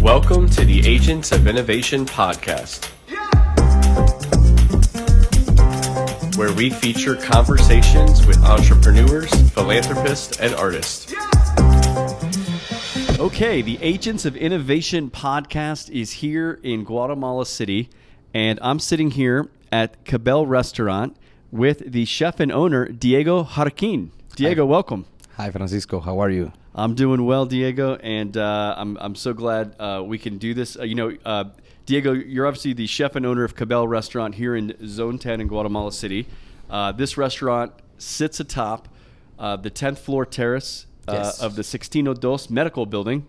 Welcome to the Agents of Innovation podcast, where we feature conversations with entrepreneurs, philanthropists, and artists. Okay, the Agents of Innovation podcast is here in Guatemala City, and I'm sitting here at Kabel Restaurant with the chef and owner, Diego Jarquin. Diego, welcome. Hi, Francisco. How are you? I'm doing well, Diego, and I'm so glad we can do this. Diego, you're obviously the chef and owner of Kabel Restaurant here in Zone 10 in Guatemala City. This restaurant sits atop the 10th floor terrace of the Sixtino II medical building.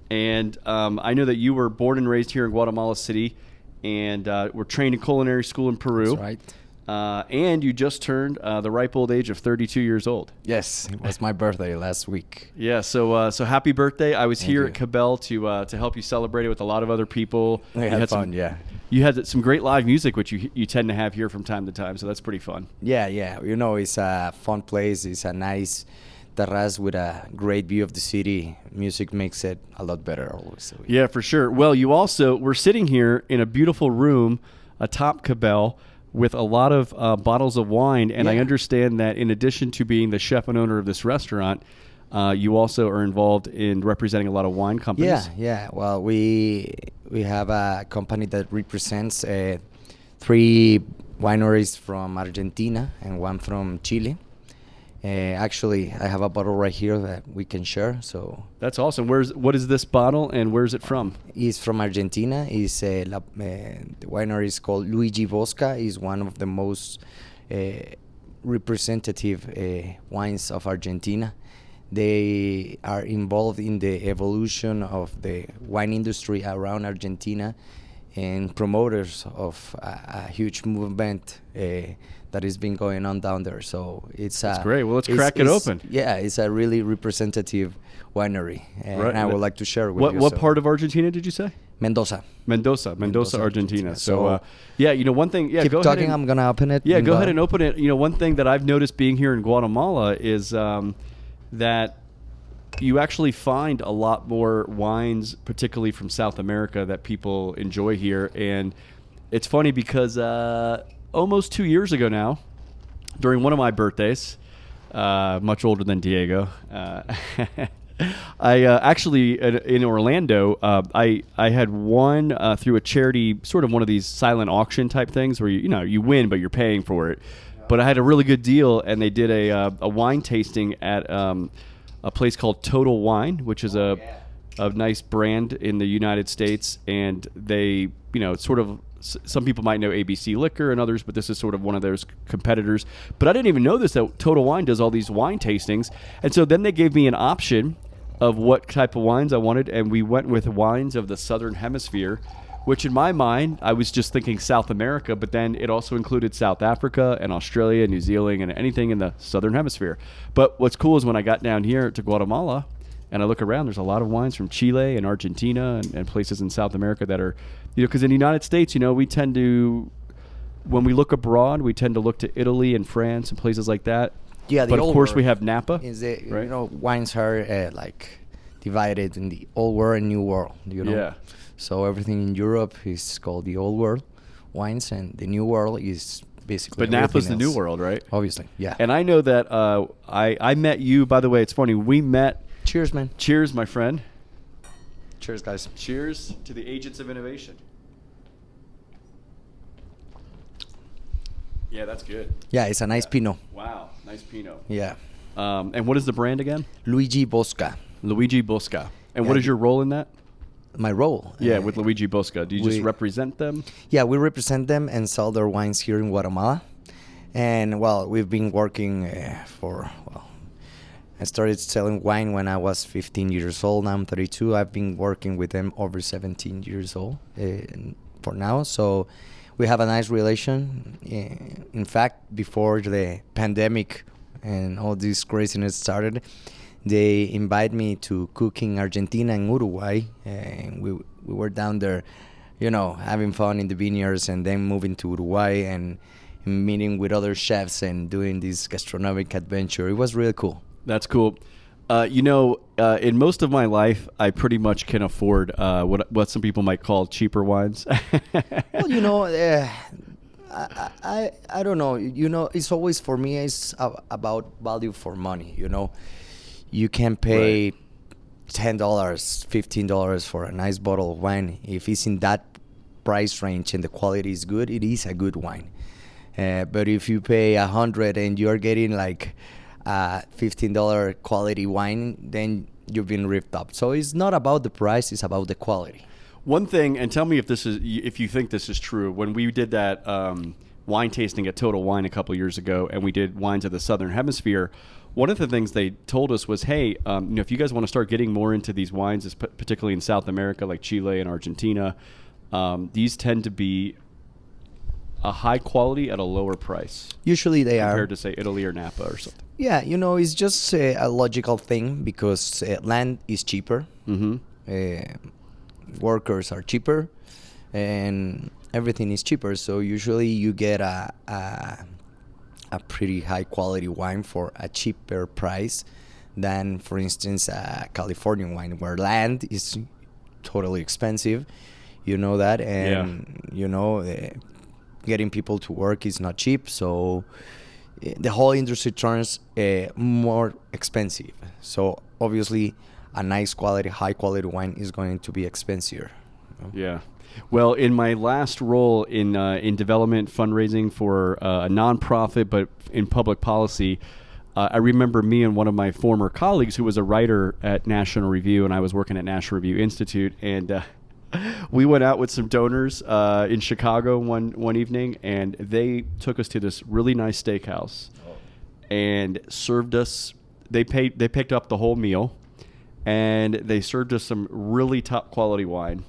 And I know that you were born and raised here in Guatemala City and were trained in culinary school in Peru. That's right. And you just turned the ripe old age of 32 years old. Yes, it was my birthday last week. Yeah, so happy birthday. I was here you. at Kabel to help you celebrate it with a lot of other people. We had fun, yeah. You had some great live music, which you tend to have here from time to time, so that's pretty fun. Yeah. You know, it's a fun place. It's a nice terrace with a great view of the city. Music makes it a lot better always. So Yeah, for sure. Well, we're sitting here in a beautiful room atop Kabel with a lot of bottles of wine, and I understand that in addition to being the chef and owner of this restaurant, you also are involved in representing a lot of wine companies. Yeah. Well, we have a company that represents 3 wineries from Argentina and 1 from Chile. Actually, I have a bottle right here that we can share. So That's awesome. What is this bottle, and where's it from? It's from Argentina. The winery is called Luigi Bosca. It's one of the most representative wines of Argentina. They are involved in the evolution of the wine industry around Argentina and promoters of a huge movement that has been going on down there. So That's great. Well, let's crack it open. Yeah, it's a really representative winery, and I would like to share it with you. What part of Argentina did you say? Mendoza, Argentina. So, one thing. Yeah, keep go talking. ahead. I'm gonna open it. Yeah, go ahead and open it. One thing that I've noticed being here in Guatemala is that you actually find a lot more wines, particularly from South America, that people enjoy here. And it's funny because almost 2 years ago now, during one of my birthdays, much older than Diego, I actually in Orlando, I had won through a charity, sort of one of these silent auction type things where you win but you're paying for it. But I had a really good deal, and they did a wine tasting at a place called Total Wine, which is a nice brand in the United States, and they sort of. Some people might know ABC Liquor and others, but this is sort of one of those competitors. But I didn't even know that Total Wine does all these wine tastings. And so then they gave me an option of what type of wines I wanted, and we went with wines of the Southern Hemisphere, which in my mind, I was just thinking South America, but then it also included South Africa and Australia, New Zealand, and anything in the Southern Hemisphere. But what's cool is when I got down here to Guatemala, and I look around, there's a lot of wines from Chile and Argentina and places in South America that are, because in the United States, we tend to, when we look abroad, we tend to look to Italy and France and places like that. Yeah, but of course we have Napa. Right? Wines are divided in the old world and new world. Yeah. So everything in Europe is called the old world wines, and the new world is basically. But Napa's the new world, right? Obviously, yeah. And I know that I met you. By the way, it's funny. We met. Cheers, man. Cheers, my friend. Cheers, guys. Cheers to the Agents of Innovation. Yeah, that's good. Yeah, it's a nice Pinot. Wow, nice Pinot. Yeah. And what is the brand again? Luigi Bosca. Luigi Bosca. And what is your role in that? My role? Yeah, with Luigi Bosca. Do you just represent them? Yeah, we represent them and sell their wines here in Guatemala. And, we've been working I started selling wine when I was 15 years old. Now I'm 32. I've been working with them over 17 years old for now. So we have a nice relation. In fact, before the pandemic and all this craziness started, they invited me to cook in Argentina and Uruguay. And we were down there, having fun in the vineyards, and then moving to Uruguay and meeting with other chefs and doing this gastronomic adventure. It was really cool. That's cool. In most of my life, I pretty much can afford what some people might call cheaper wines. Well, I don't know. It's always for me. It's about value for money. You can pay $10, $15 for a nice bottle of wine. If it's in that price range and the quality is good, it is a good wine. But if you pay $100 and you're getting like $15 quality wine, then you've been ripped up. So it's not about the price; it's about the quality. One thing, and tell me if you think this is true. When we did that wine tasting at Total Wine a couple years ago, and we did wines of the Southern Hemisphere, one of the things they told us was, hey, if you guys want to start getting more into these wines, particularly in South America, like Chile and Argentina, these tend to be a high quality at a lower price. Usually they are. Compared to, say, Italy or Napa or something. Yeah, it's just a logical thing because land is cheaper. Workers are cheaper, and everything is cheaper. So usually you get a pretty high quality wine for a cheaper price than, for instance, a Californian wine where land is totally expensive. You know that, and getting people to work is not cheap. So the whole industry turns more expensive. So obviously, a nice quality, high quality wine is going to be expensive. Yeah. Well, in my last role in development fundraising for a nonprofit, but in public policy, I remember me and one of my former colleagues who was a writer at National Review, and I was working at National Review Institute, and we went out with some donors in Chicago one evening, and they took us to this really nice steakhouse and served us. They picked up the whole meal, and they served us some really top quality wine.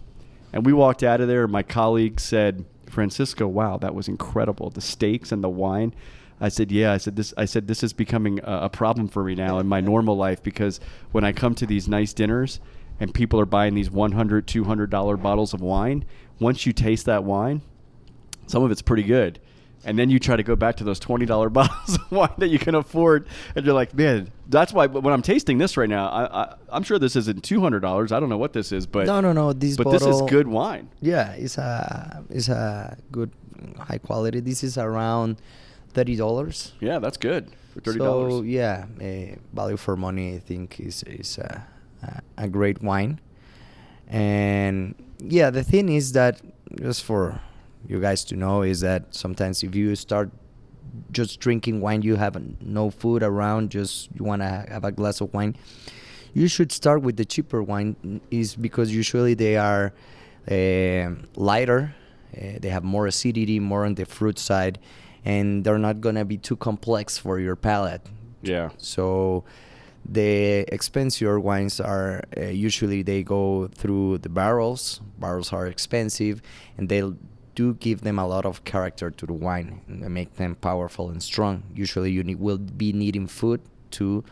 And we walked out of there, and my colleague said, "Francisco, wow, that was incredible. The steaks and the wine." I said, "Yeah." I said this is becoming a problem for me now in my normal life, because when I come to these nice dinners and people are buying these $100, $200 bottles of wine, once you taste that wine, some of it's pretty good. And then you try to go back to those $20 bottles of wine that you can afford, and you're like, man, that's why when I'm tasting this right now, I'm sure this isn't $200. I don't know what this is, but no, this is good wine. Yeah, it's a good high quality. This is around $30. Yeah, that's good for $30. So yeah, value for money, I think is a great wine. And yeah, the thing is that, just for you guys to know, is that sometimes if you start just drinking wine, you have no food around, just you want to have a glass of wine, you should start with the cheaper wine, is because usually they are lighter, they have more acidity, more on the fruit side, and they're not going to be too complex for your palate. Yeah. So the expensive wines are usually they go through the barrels. Barrels are expensive, and they do give them a lot of character to the wine and make them powerful and strong. Usually you will be needing food to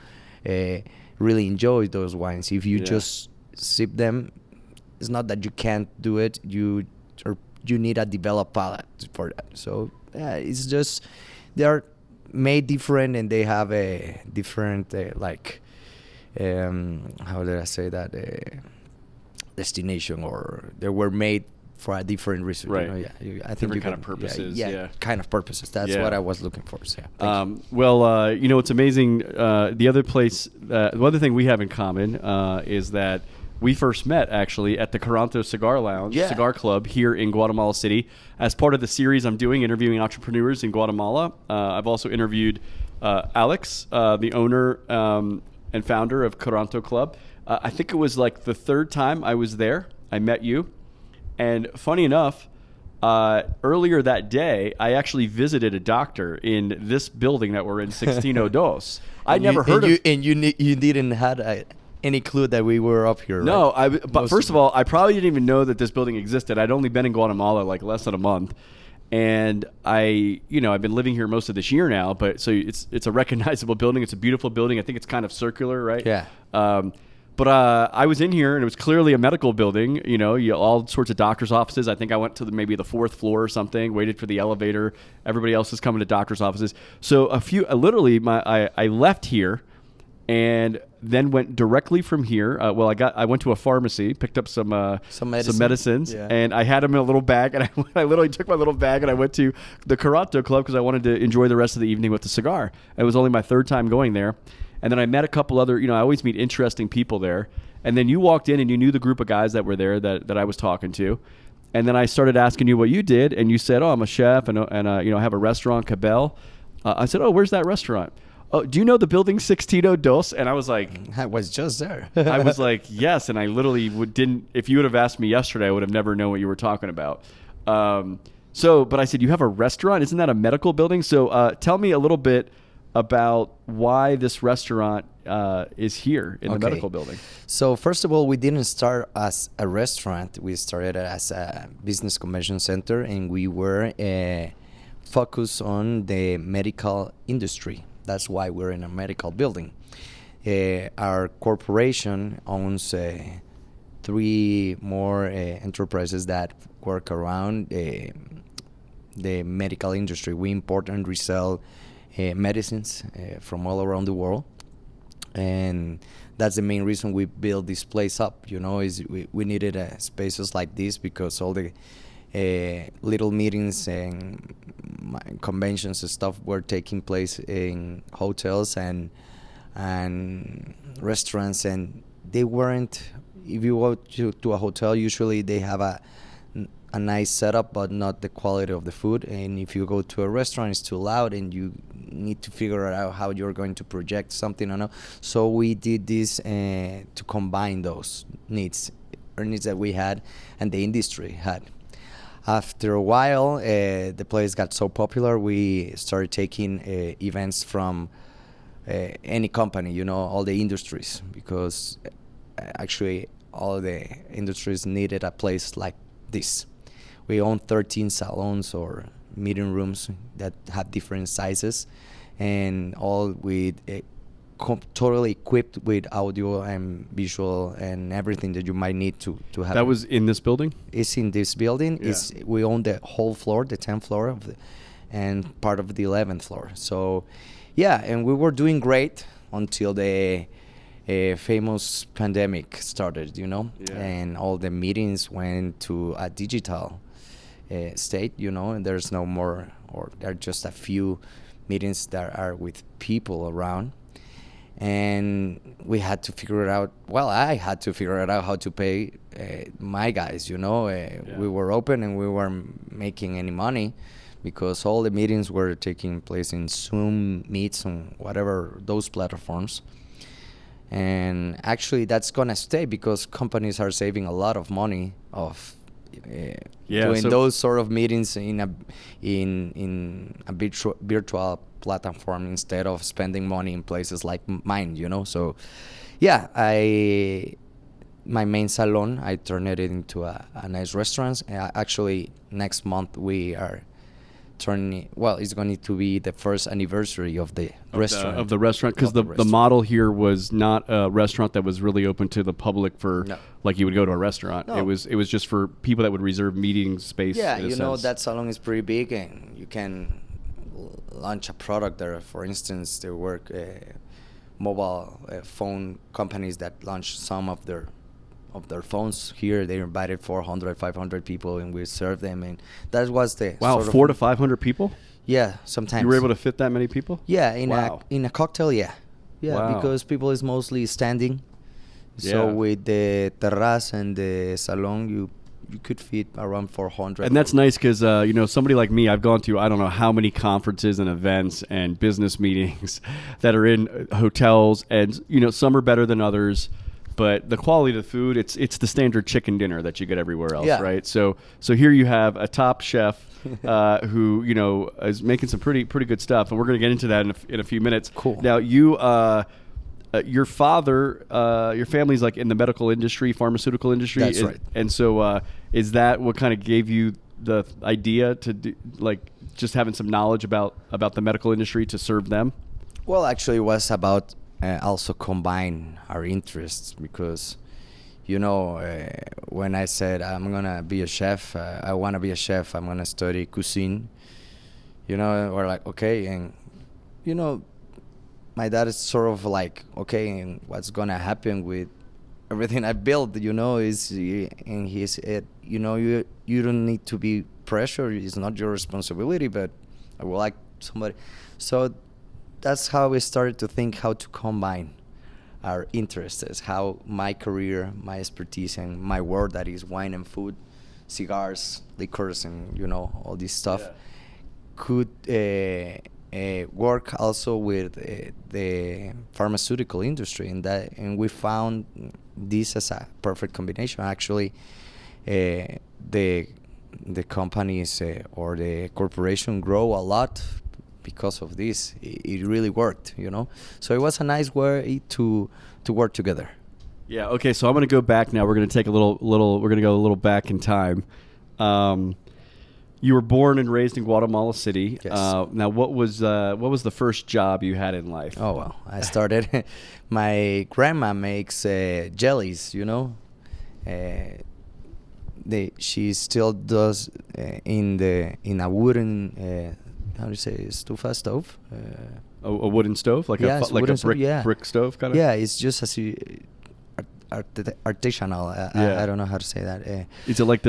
really enjoy those wines. If you just sip them, it's not that you can't do it. You need a developed palate for that. So it's just they are made different, and they have a different how did I say that, destination, or they were made for a different reason. Right. I think different kind of purposes. Yeah, kind of purposes. That's what I was looking for. So, it's amazing. The other thing we have in common is that we first met actually at the Curanto Cigar Lounge, Cigar Club here in Guatemala City, as part of the series I'm doing, interviewing entrepreneurs in Guatemala. I've also interviewed Alex, the owner and founder of Curanto Club. I think it was like the third time I was there. I met you. And funny enough, earlier that day, I actually visited a doctor in this building that we're in, Sixtino II. I never heard of. And you didn't have any clue that we were up here. No, right? but first of all, I probably didn't even know that this building existed. I'd only been in Guatemala like less than a month, and I've been living here most of this year now. But so it's a recognizable building. It's a beautiful building. I think it's kind of circular, right? Yeah. But I was in here, and it was clearly a medical building, all sorts of doctor's offices. I think I went to maybe the fourth floor or something, waited for the elevator. Everybody else is coming to doctor's offices. So I left here, and then went directly from here. I went to a pharmacy, picked up some medicines, and I had them in a little bag. And I literally took my little bag and I went to the Karate Club because I wanted to enjoy the rest of the evening with the cigar. It was only my third time going there. And then I met a couple other, I always meet interesting people there. And then you walked in and you knew the group of guys that were there that I was talking to. And then I started asking you what you did. And you said, oh, I'm a chef and I have a restaurant, Kabell. I said, oh, where's that restaurant? Oh, do you know the building Sixtino II? And I was like, I was just there. I was like, yes. And I literally didn't, if you would have asked me yesterday, I would have never known what you were talking about. But I said, you have a restaurant? Isn't that a medical building? So tell me a little bit about why this restaurant is here in the medical building. So first of all, we didn't start as a restaurant. We started as a business convention center, and we were focused on the medical industry. That's why we're in a medical building. Our corporation owns 3 more enterprises that work around the medical industry. We import and resell medicines from all around the world, and that's the main reason we built this place up. Is we needed spaces like this because all the little meetings and conventions and stuff were taking place in hotels and restaurants, and they weren't. If you go to a hotel, usually they have a nice setup, but not the quality of the food. And if you go to a restaurant, it's too loud, and you need to figure out how you're going to project something or not. So we did this to combine those needs that we had and the industry had. After a while, the place got so popular, we started taking events from any company, all the industries, because actually all the industries needed a place like this. We own 13 salons or meeting rooms that have different sizes, and all with totally equipped with audio and visual and everything that you might need to have. That was in this building? It's in this building. Yeah. We own the whole floor, the 10th floor and part of the 11th floor. So, yeah, and we were doing great until the famous pandemic started, Yeah. and all the meetings went to a digital state, and there's no more, or there are just a few meetings that are with people around. And we had to figure it out. Well, I had to figure it out how to pay my guys, We were open and we weren't making any money because all the meetings were taking place in Zoom, Meets, and whatever, those platforms. And actually that's going to stay because companies are saving a lot of money of doing those sort of meetings in a virtual platform instead of spending money in places like mine, So, yeah, my main salon, I turned it into a nice restaurant. Actually, next month we are turning. Well, it's going to be the first anniversary of the restaurant. Of the restaurant, because the model here was not a restaurant that was really open to the public like you would go to a restaurant. No. It was just for people that would reserve meeting space. Yeah, that salon is pretty big, and you can launch a product there. For instance, there work mobile phone companies that launch some of their phones here. They invited 400, 500 people, and we served them, and that was the 400 to 500 people. Yeah, sometimes you were able to fit that many people. Yeah, in a cocktail, yeah, wow. Because people is mostly standing. So with the terrace and the salon, you could fit around 400. And that's nice because, somebody like me, I've gone to, I don't know how many conferences and events and business meetings that are in hotels, and, some are better than others, but the quality of the food, it's the standard chicken dinner that you get everywhere else, right? So here you have a top chef who, is making some pretty good stuff, and we're going to get into that in a few minutes. Cool. Now, your father, your family's like in the medical industry, pharmaceutical industry. That's right. And so, is that what kind of gave you the idea to do, just having some knowledge about the medical industry to serve them? Well, actually, it was about also combine our interests because, when I said I'm gonna be a chef, I want to be a chef. I'm gonna study cuisine. We're like, okay, and my dad is sort of like, okay, and what's gonna happen with everything I built? And he said, you don't need to be pressured. It's not your responsibility, but I would like somebody. So that's how we started to think how to combine our interests, how my career, my expertise, and my world, that is wine and food, cigars, liquors, and all this stuff, could work also with the pharmaceutical industry, and we found this as a perfect combination. Actually, the companies or the corporation grow a lot because of this. It really worked, So it was a nice way to work together. Yeah. Okay. So I'm going to go back now. We're going to take a little. We're going to go a little back in time. You were born and raised in Guatemala City. Yes. Now, what was the first job you had in life? Oh well, I started. My grandma makes jellies. She still does in a wooden. How do you say, stufa stove? A wooden stove, like yeah, a brick stove kind of. Yeah, it's just artisanal. I don't know how to say that. Is it like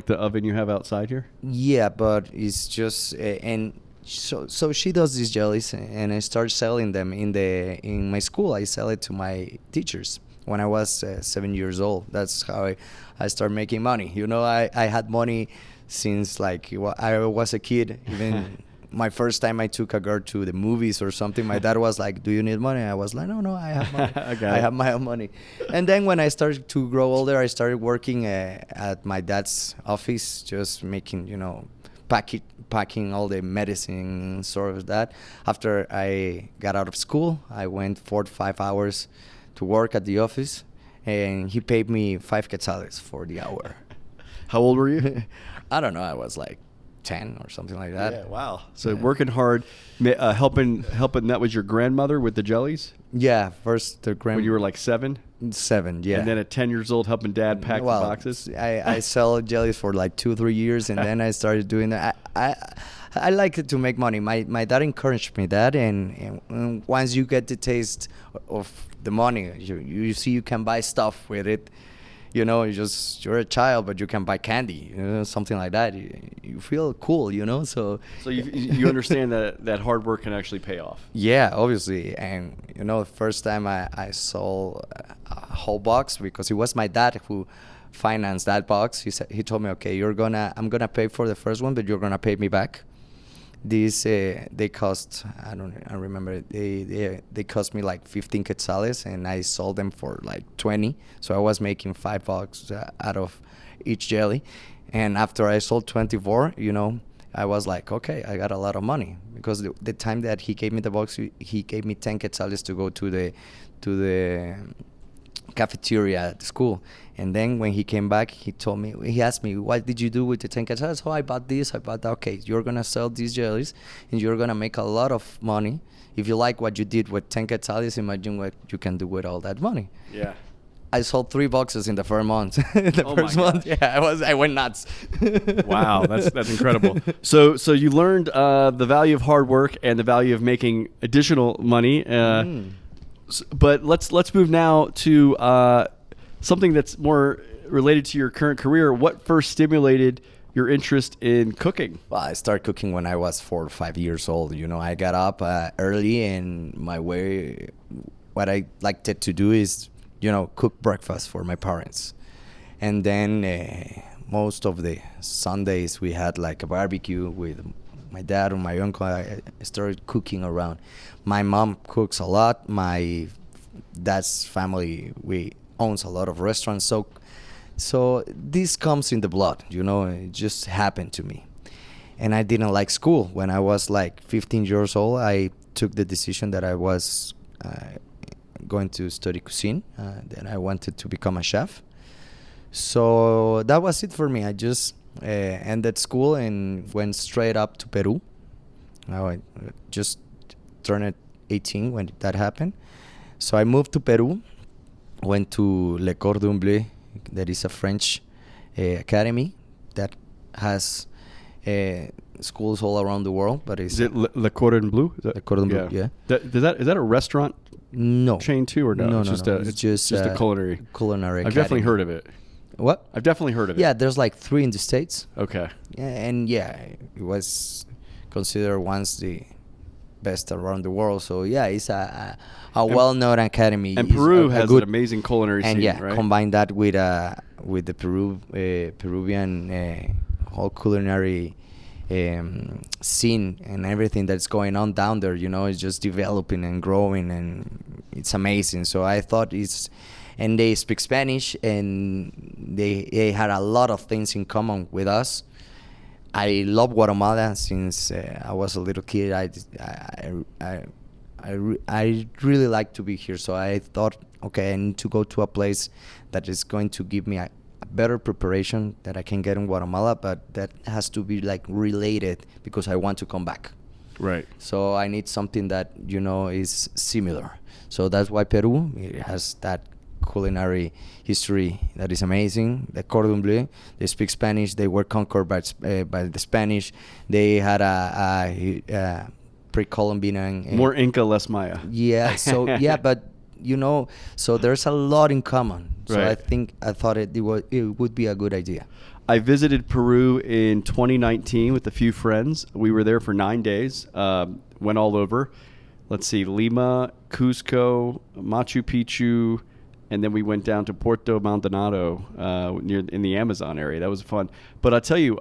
the oven you have outside here? Yeah, but it's just and so she does these jellies, and I start selling them in my school. I sell it to my teachers when I was 7 years old. That's how I started making money. I had money since I was a kid. Even my first time I took a girl to the movies or something, my dad was like, "Do you need money?" I was like, "No, I have money. I have my own money." And then when I started to grow older, I started working at my dad's office, just making, packing all the medicine, sort of that. After I got out of school, I went 4 to 5 hours to work at the office, and he paid me 5 quetzales for the hour. How old were you? I don't know. I was like 10 or something like that. Yeah, wow. So working hard, helping. That was your grandmother with the jellies? Yeah, first the grandmother. When you were like 7? 7, yeah. And then at 10 years old, helping dad pack the boxes? I sell jellies for like 2-3 years, and then I started doing that. I like it to make money. My dad encouraged me that, and once you get the taste of the money, you see you can buy stuff with it. You're a child, but you can buy candy, something like that. You feel cool, So you understand that hard work can actually pay off. Yeah, obviously. And the first time I sold a whole box, because it was my dad who financed that box. He told me, "Okay, I'm gonna pay for the first one, but you're gonna pay me back." These they cost, I remember, they cost me like 15 quetzales, and I sold them for like 20. So I was making $5 out of each jelly. And after I sold 24, I was like, okay, I got a lot of money, because the time that he gave me the box, he gave me 10 quetzales to go to the cafeteria at the school. And then when he came back, he asked me, "What did you do with the 10 quetzales?" "Oh, I bought this, I bought that." "Okay, you're gonna sell these jellies, and you're gonna make a lot of money. If you like what you did with 10 quetzales, imagine what you can do with all that money." Yeah. I sold 3 boxes in the first month. First month, yeah, I went nuts. Wow, that's incredible. So you learned the value of hard work and the value of making additional money. But let's move now to something that's more related to your current career. What first stimulated your interest in cooking? Well, I started cooking when I was 4 or 5 years old. I got up early, and what I liked to do is, cook breakfast for my parents. And then most of the Sundays we had like a barbecue with my dad or my uncle. I started cooking around. My mom cooks a lot. My dad's family, we owns a lot of restaurants. So this comes in the blood, it just happened to me. And I didn't like school. When I was like 15 years old, I took the decision that I was going to study cuisine. Then I wanted to become a chef. So that was it for me. I just ended school and went straight up to Peru. I just turned 18 when that happened. So I moved to Peru, went to Le Cordon Bleu. That is a French academy that has schools all around the world. But it's Is it Le Cordon Bleu? Is that, Le Cordon Bleu, yeah. Is that a restaurant no chain too, or no? No, It's no, it's just a culinary. Culinary. I've definitely heard of it. What? I've definitely heard of it. Yeah, there's like 3 in the States. Okay. Yeah, and it was considered once the best around the world. So yeah, it's a well-known academy. And It's Peru a has good, an amazing culinary and scene, right? combine that with the Peruvian whole culinary scene and everything that's going on down there. It's just developing and growing, and it's amazing. So I thought and they speak Spanish, and they had a lot of things in common with us. I love Guatemala since I was a little kid. I really like to be here. So I thought, okay, I need to go to a place that is going to give me a better preparation that I can get in Guatemala, but that has to be like related because I want to come back. Right. So I need something that is similar. So that's why Peru, it has that culinary history that is amazing. The Cordon Bleu, they speak Spanish. They were conquered by the Spanish. They had a pre-Columbian More Inca, less Maya. Yeah. So yeah, but so there's a lot in common. So Right. I thought it would be a good idea. I visited Peru in 2019 with a few friends. We were there for 9 days. Went all over. Let's see, Lima, Cusco, Machu Picchu, and then we went down to Puerto Maldonado in the Amazon area. That was fun. But I'll tell you,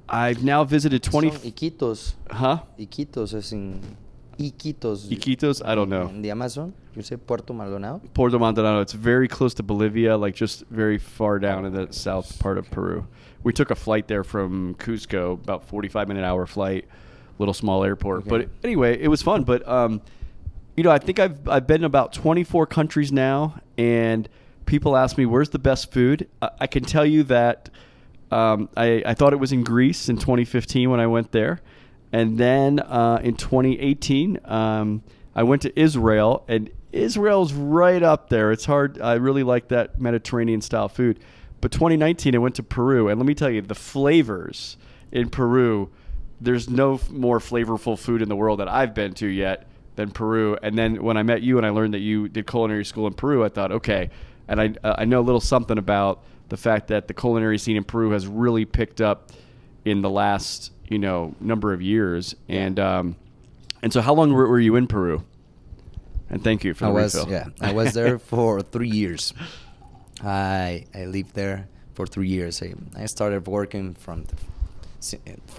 I've now visited 20... Iquitos. Huh? Iquitos is in... Iquitos. Iquitos? I don't know. In the Amazon? You say Puerto Maldonado? Puerto Maldonado. It's very close to Bolivia, like just very far down in the south part of Peru. We took a flight there from Cusco, about 45-minute-hour flight, little small airport. Okay. But anyway, it was fun. But I think I've been in about 24 countries now, and people ask me, where's the best food? I can tell you that I thought it was in Greece in 2015 when I went there. And then in 2018, I went to Israel, and Israel's right up there. It's hard. I really like that Mediterranean-style food. But 2019, I went to Peru, and let me tell you, the flavors in Peru, there's no more flavorful food in the world that I've been to yet than Peru. And then when I met you and I learned that you did culinary school in Peru, I thought, okay. And I know a little something about the fact that the culinary scene in Peru has really picked up in the last number of years. And so how long were you in Peru? And thank you for the refill. I was there for 3 years. I lived there for 3 years. I started working from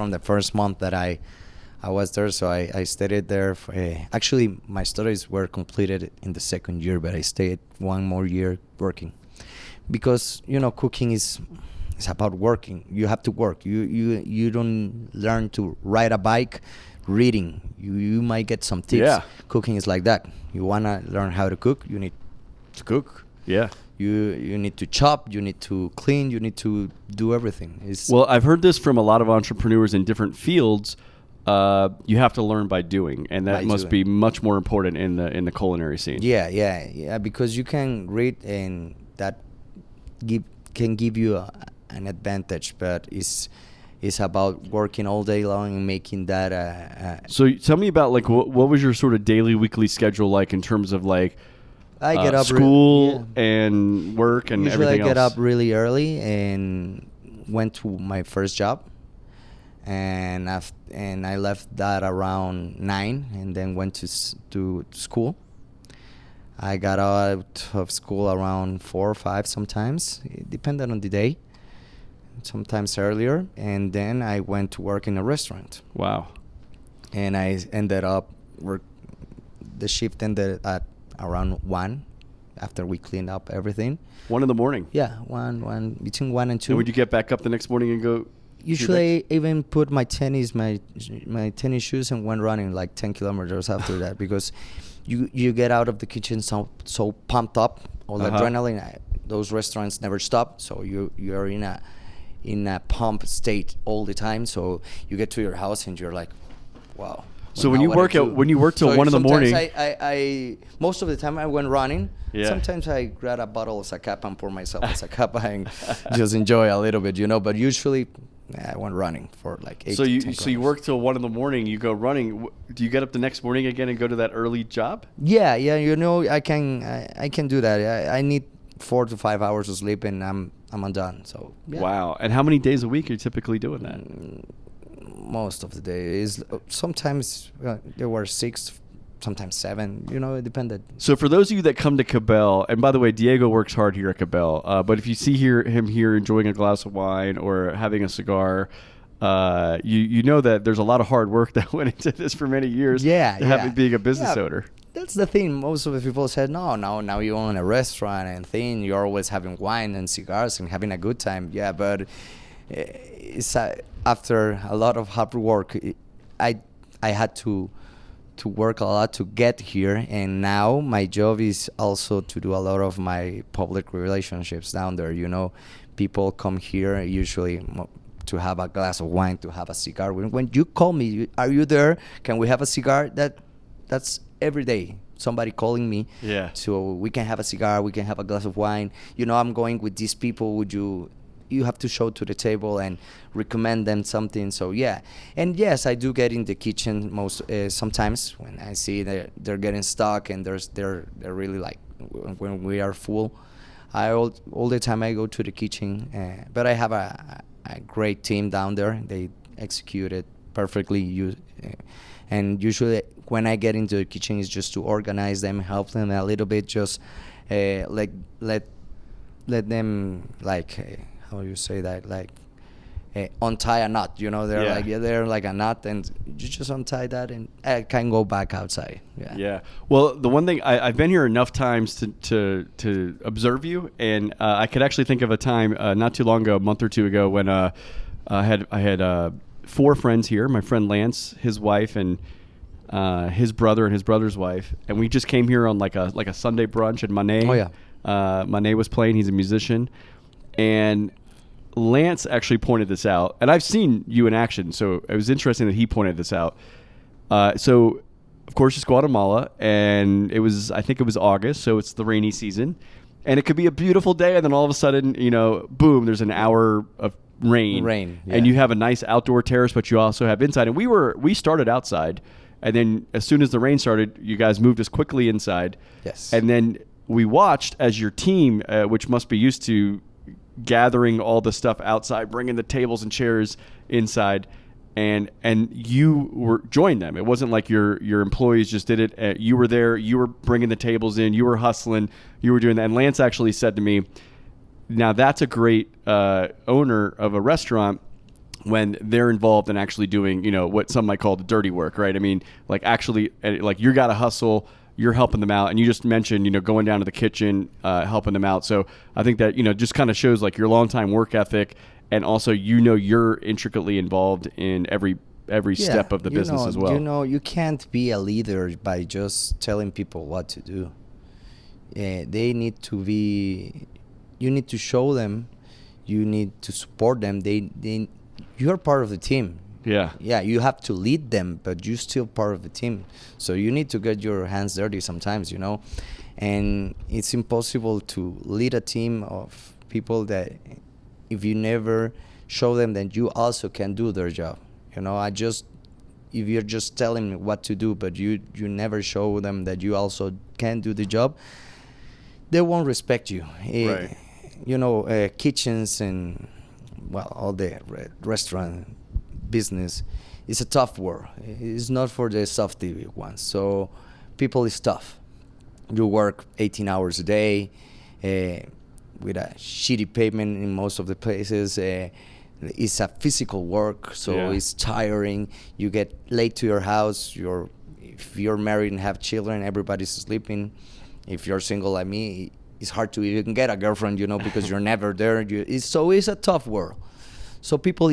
the first month that I was there. So I stayed there. Actually, my studies were completed in the second year, but I stayed 1 more year working. Because, cooking is about working. You have to work. You don't learn to ride a bike reading. You might get some tips. Yeah. Cooking is like that. You want to learn how to cook, you need to cook. Yeah. You need to chop, you need to clean, you need to do everything. Well, I've heard this from a lot of entrepreneurs in different fields. You have to learn by doing, and that must be much more important in the culinary scene. Yeah, because you can read, and that can give you an advantage, but it's about working all day long and making that. So tell me about what was your sort of daily, weekly schedule like in terms of I get up school and work and usually everything else? I get up really early and went to my first job, and I left that around 9, and then went to school. I got out of school around 4 or 5 sometimes. It depended on the day. Sometimes earlier. And then I went to work in a restaurant. Wow. And I ended up the shift ended at around 1 after we cleaned up everything. 1 in the morning? Yeah, 1 between 1 and 2. And would you get back up the next morning and go? Usually I even put my tennis shoes and went running like 10 kilometers after that, because you get out of the kitchen so pumped up, all the adrenaline. Those restaurants never stop, so you're in a pump state all the time. So you get to your house and you're like, wow. So when you work till 1 in the morning, I most of the time I went running. Yeah. Sometimes I grab a bottle of Zacapa and pour myself a Zacapa and just enjoy a little bit, But usually I went running for like 8 So to you 10 so you kilometers. work till 1 a.m. You go running. Do you get up the next morning again and go to that early job? Yeah, I can do that. I need 4 to 5 hours of sleep, and I'm undone. So yeah. Wow. And how many days a week are you typically doing that? Most of the day is sometimes there were 6, sometimes 7. It depended. So for those of you that come to Kabell, and by the way, Diego works hard here at Kabell, but if you see him here enjoying a glass of wine or having a cigar, you know that there's a lot of hard work that went into this for many years. Being a business owner. That's the thing. Most of the people said, no, now you own a restaurant and thing. You're always having wine and cigars and having a good time. Yeah, but it's after a lot of hard work, I had to work a lot to get here, and now my job is also to do a lot of my public relationships down there. People come here usually to have a glass of wine, to have a cigar. When you call me, are you there? Can we have a cigar? That's every day. Somebody calling me. Yeah. So we can have a cigar. We can have a glass of wine. I'm going with these people. Would you? You have to show to the table and recommend them something. So yeah, and yes, I do get in the kitchen most sometimes when I see they're getting stuck and they're really like when we are full. All the time I go to the kitchen, but I have a great team down there. They execute it perfectly. And usually when I get into the kitchen, it's just to organize them, help them a little bit, just let them how do you say that, untie a knot. They're like a knot, and you just untie that, and I can go back outside. Yeah. Well, the one thing I've been here enough times to observe you, and I could actually think of a time not too long ago, a month or two ago, when I had 4 friends here. My friend Lance, his wife, and his brother and his brother's wife, and we just came here on like a Sunday brunch. And Manet was playing. He's a musician, and Lance actually pointed this out, and I've seen you in action, so it was interesting that he pointed this out. So, of course, it's Guatemala, and I think it was August, so it's the rainy season, and it could be a beautiful day, and then all of a sudden, boom, there's an hour of rain, and you have a nice outdoor terrace, but you also have inside. And we started outside, and then as soon as the rain started, you guys moved us quickly inside. Yes. And then we watched as your team, which must be used to gathering all the stuff outside, bringing the tables and chairs inside, and you joined them. It wasn't like your employees just did it. You were there. You were bringing the tables in. You were hustling. You were doing that. And Lance actually said to me, now that's a great owner of a restaurant when they're involved in actually doing, what some might call the dirty work, right? I mean, you got to hustle. You're helping them out, and you just mentioned, going down to the kitchen, helping them out. So I think that, just kind of shows like your longtime work ethic, and also, you're intricately involved in every step of the business as well. You can't be a leader by just telling people what to do. They need to be. You need to show them. You need to support them. You're part of the team. Yeah. Yeah, you have to lead them, but you're still part of the team. So you need to get your hands dirty sometimes, And it's impossible to lead a team of people that if you never show them that you also can do their job. If you're just telling them what to do, but you never show them that you also can do the job, they won't respect you. Right. Kitchens and, all the restaurant business is a tough world. It's not for the softy ones. So people is tough. You work 18 hours a day with a shitty payment in most of the places. It's a physical work, so it's tiring. You get late to your house. If you're married and have children, everybody's sleeping. If you're single like me, it's hard to even get a girlfriend, because you're never there. It's a tough world. So people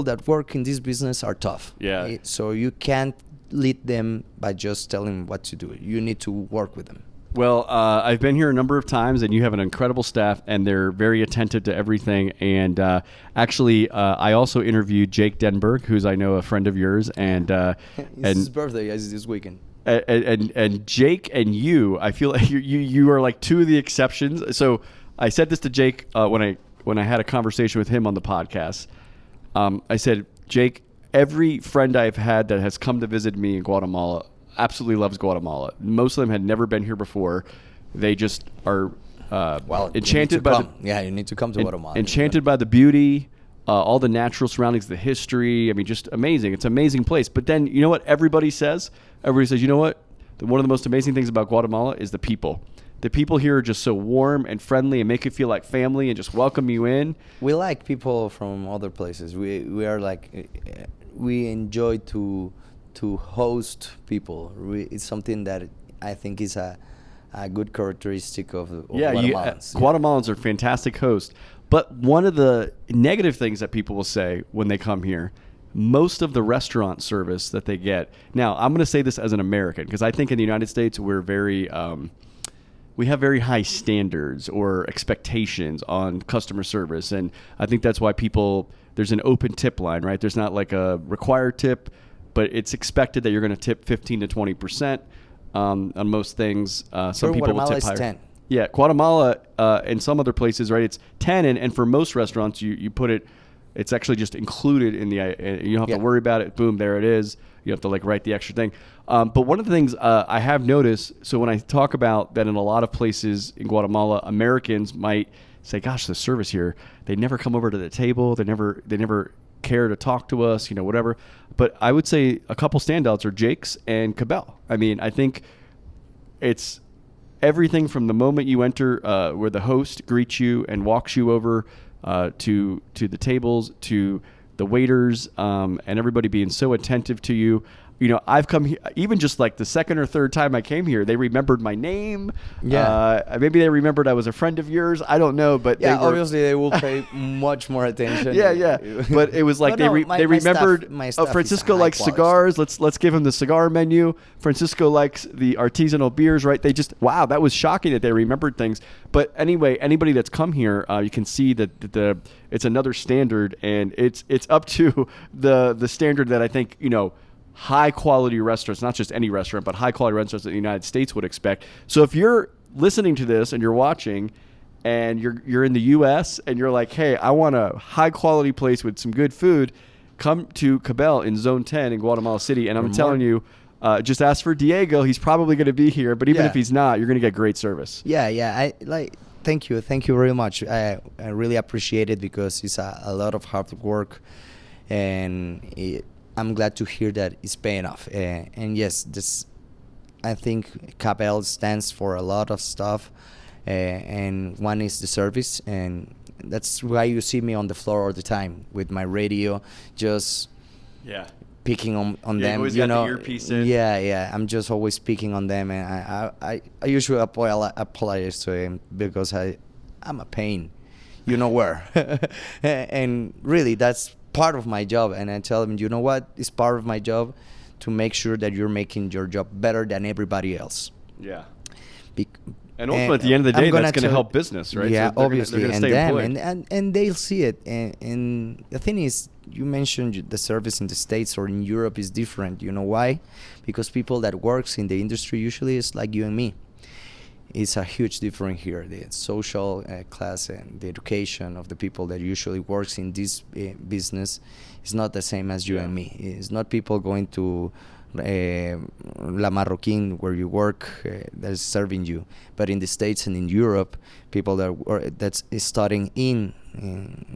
that work in this business are tough. Yeah. So you can't lead them by just telling them what to do. You need to work with them. Well, I've been here a number of times, and you have an incredible staff, and they're very attentive to everything. And actually, I also interviewed Jake Denberg, who's I know a friend of yours, and it's his birthday is this weekend. And Jake and you, I feel like you are like two of the exceptions. So I said this to Jake when I had a conversation with him on the podcast. I said, Jake, every friend I've had that has come to visit me in Guatemala absolutely loves Guatemala. Most of them had never been here before. They just are enchanted by you need to come to Guatemala. Enchanted by the beauty, all the natural surroundings, the history. I mean, just amazing. It's an amazing place. But then, you know what everybody says? Everybody says, you know what? One of the most amazing things about Guatemala is the people. The people here are just so warm and friendly and make you feel like family and just welcome you in. We like people from other places. We are like, we enjoy to host people. It's something that I think is a good characteristic of Guatemalans. Guatemalans are fantastic hosts. But one of the negative things that people will say when they come here, most of the restaurant service that they get. Now, I'm going to say this as an American because I think in the United States we're very we have very high standards or expectations on customer service, and I think that's why there's an open tip line, right? There's not like a required tip, but it's expected that you're going to tip 15 to 20% on most things. Some people Guatemala will tip is higher. 10. Yeah, Guatemala and some other places, right? It's 10, and for most restaurants, you put it. It's actually just included in the. You don't have to worry about it. Boom, there it is. You have to like write the extra thing. But one of the things I have noticed, so when I talk about that in a lot of places in Guatemala, Americans might say, "Gosh, the service here, they never come over to the table. They never care to talk to us, whatever." But I would say a couple standouts are Jake's and Kabell. I mean, I think it's everything from the moment you enter, where the host greets you and walks you over to the tables, to the waiters, and everybody being so attentive to you. I've come here, even just like the second or third time I came here, they remembered my name. Yeah. Maybe they remembered I was a friend of yours. I don't know, but obviously they will pay much more attention. Yeah. But it was like they remembered. My staff Francisco likes cigars. Let's give him the cigar menu. Francisco likes the artisanal beers. Right? They just that was shocking that they remembered things. But anyway, anybody that's come here, you can see that it's another standard, and it's up to the standard that I think high quality restaurants, not just any restaurant, but high quality restaurants that the United States would expect. So if you're listening to this and you're watching and you're in the US and you're like, hey, I want a high quality place with some good food, come to Kabell in Zone 10 in Guatemala City. And I'm telling you, just ask for Diego. He's probably going to be here, but even if he's not, you're going to get great service. Yeah. Thank you very much. I really appreciate it because it's a lot of hard work, and I'm glad to hear that it's paying off. And yes, I think Kabell stands for a lot of stuff, and one is the service, and that's why you see me on the floor all the time with my radio, just picking on them. Always got the earpiece in. Yeah. I'm just always speaking on them, and I usually apologize to him because I'm a pain, where, and really that's part of my job. And I tell them, you know what, it's part of my job to make sure that you're making your job better than everybody else. Yeah. And ultimately, at the end of the day, that's going to help business, right? Yeah, so obviously. They're gonna and them, and they'll see it. And the thing is, you mentioned the service in the States or in Europe is different. You know why? Because people that works in the industry usually is like you and me. It's a huge difference here. The social class and the education of the people that usually works in this business is not the same as you and me. It's not people going to La Marroquin where you work that's serving you. But in the States and in Europe, people that's studying in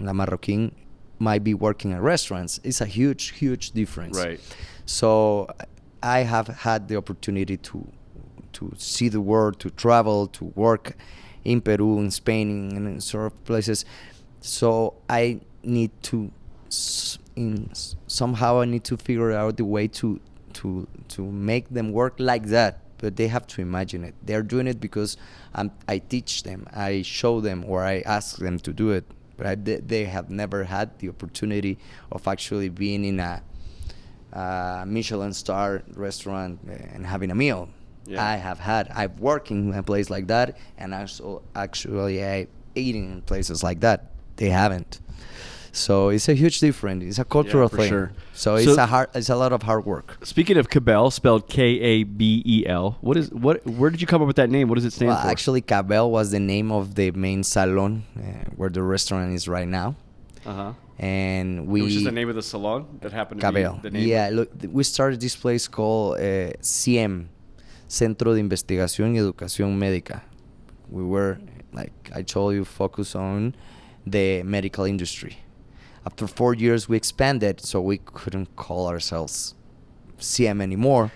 La Marroquin might be working at restaurants. It's a huge, huge difference. Right. So I have had the opportunity to see the world, to travel, to work in Peru, in Spain, and in sort of places. So I need to somehow figure out the way to make them work like that. But they have to imagine it. They're doing it because I teach them, I show them, or I ask them to do it. But they have never had the opportunity of actually being in a Michelin star restaurant and having a meal. Yeah. I've worked in a place like that, and also actually I eating in places like that. They haven't. So it's a huge difference. It's a cultural thing. Sure. So it's a lot of hard work. Speaking of Kabell, spelled Kabel, where did you come up with that name? What does it stand for? Actually, Kabell was the name of the main salon where the restaurant is right now. And Which is the name of the salon that happened to Kabell. be the name? Yeah, look, we started this place called CM, Centro de Investigación y Educación Médica. We were, like I told you, focused on the medical industry. After 4 years, we expanded, so we couldn't call ourselves CM anymore.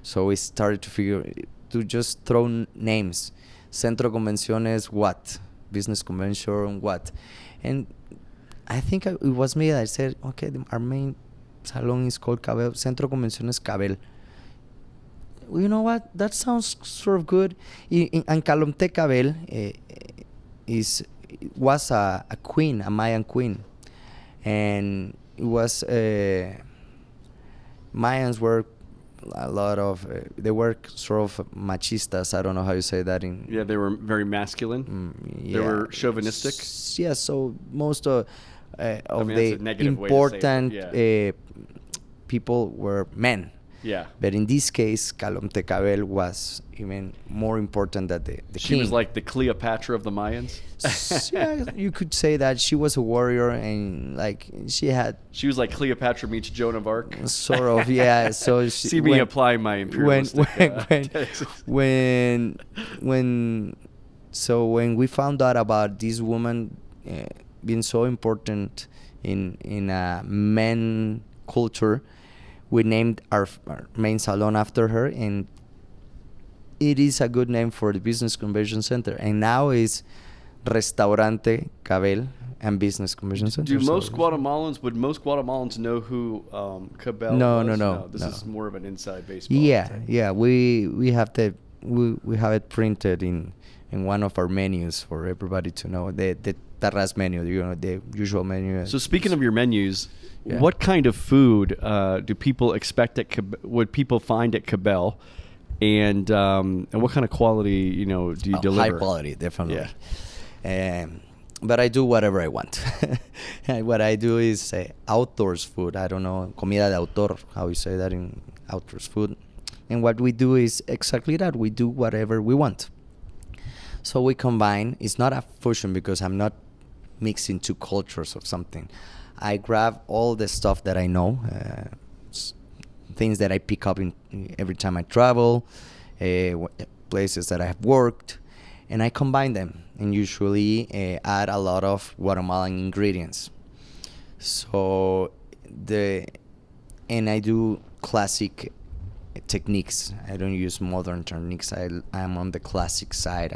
So we started to just throw names. Centro Convenciones, what? Business Convention, what? And I think it was me that said, okay, our main salon is called Kabel. Centro Convenciones Kabell. Well, you know what? That sounds sort of good. And Calomte Kabell was a queen, a Mayan queen. And it was... Mayans were a lot of... they were sort of machistas. I don't know how you say that in... Yeah, they were very masculine. They were chauvinistic. Yeah, so most of that's a the negative way to say it. important people were men. Yeah. But in this case, Calomte Kabell was even more important than the She king. was like the Cleopatra of the Mayans. Yeah, you could say that. She was a warrior, and like she was like Cleopatra meets Joan of Arc. sort of, yeah. So she, See me applying my imperialistic. when we found out about this woman being so important in men culture, we named our main salon after her, and it is a good name for the Business Convention Center. And now is Restaurante Kabell and Business Convention Center. Would most Guatemalans know who Kabell No, was? no. This is more of an inside baseball. Yeah. We have we have it printed in one of our menus for everybody to know. The terrace menu, the usual menu. So speaking of your menus, Yeah. what kind of food do people expect would people find at Kabell, and what kind of quality do you deliver? High quality, definitely. Yeah. But I do whatever I want. What I do is outdoors food. I don't know, comida de autor, how you say that in outdoors food. And what we do is exactly that. We do whatever we want. So we combine. It's not a fusion because I'm not mixing two cultures of something. I grab all the stuff that I know, things that I pick up in every time I travel, places that I have worked, and I combine them and usually add a lot of Guatemalan ingredients. So I do classic techniques. I don't use modern techniques. I'm on the classic side,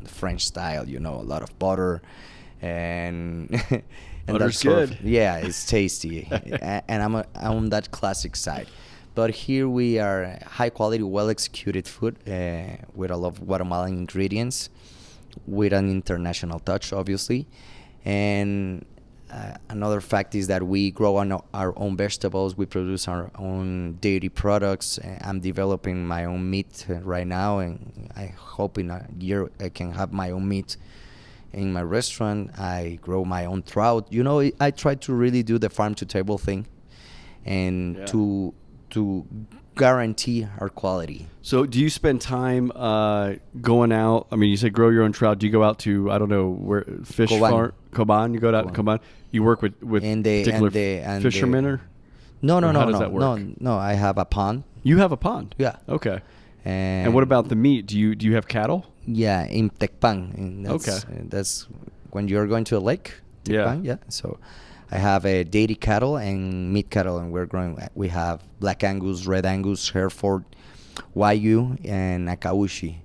the French style. A lot of butter and. And Butter's that's good. Yeah, it's tasty. And I'm on that classic side. But here we are high quality, well executed food with a lot of Guatemalan ingredients, with an international touch, obviously. And another fact is that we grow our own vegetables. We produce our own dairy products. I'm developing my own meat right now, and I hope in a year I can have my own meat. In my restaurant, I grow my own trout. I try to really do the farm to table thing, and to guarantee our quality. So, do you spend time going out? I mean, you said grow your own trout. Do you go out to where fish farm? Coban. You go out to Coban. You work with particular fishermen, or no. How does that work? No. I have a pond. You have a pond. Yeah. Okay. And what about the meat? Do you have cattle? Yeah, in Tecpan. That's when you're going to a lake. Tecpan, yeah. So I have a dairy cattle and meat cattle, and we have Black Angus, Red Angus, Hereford, Wagyu, and Akaushi.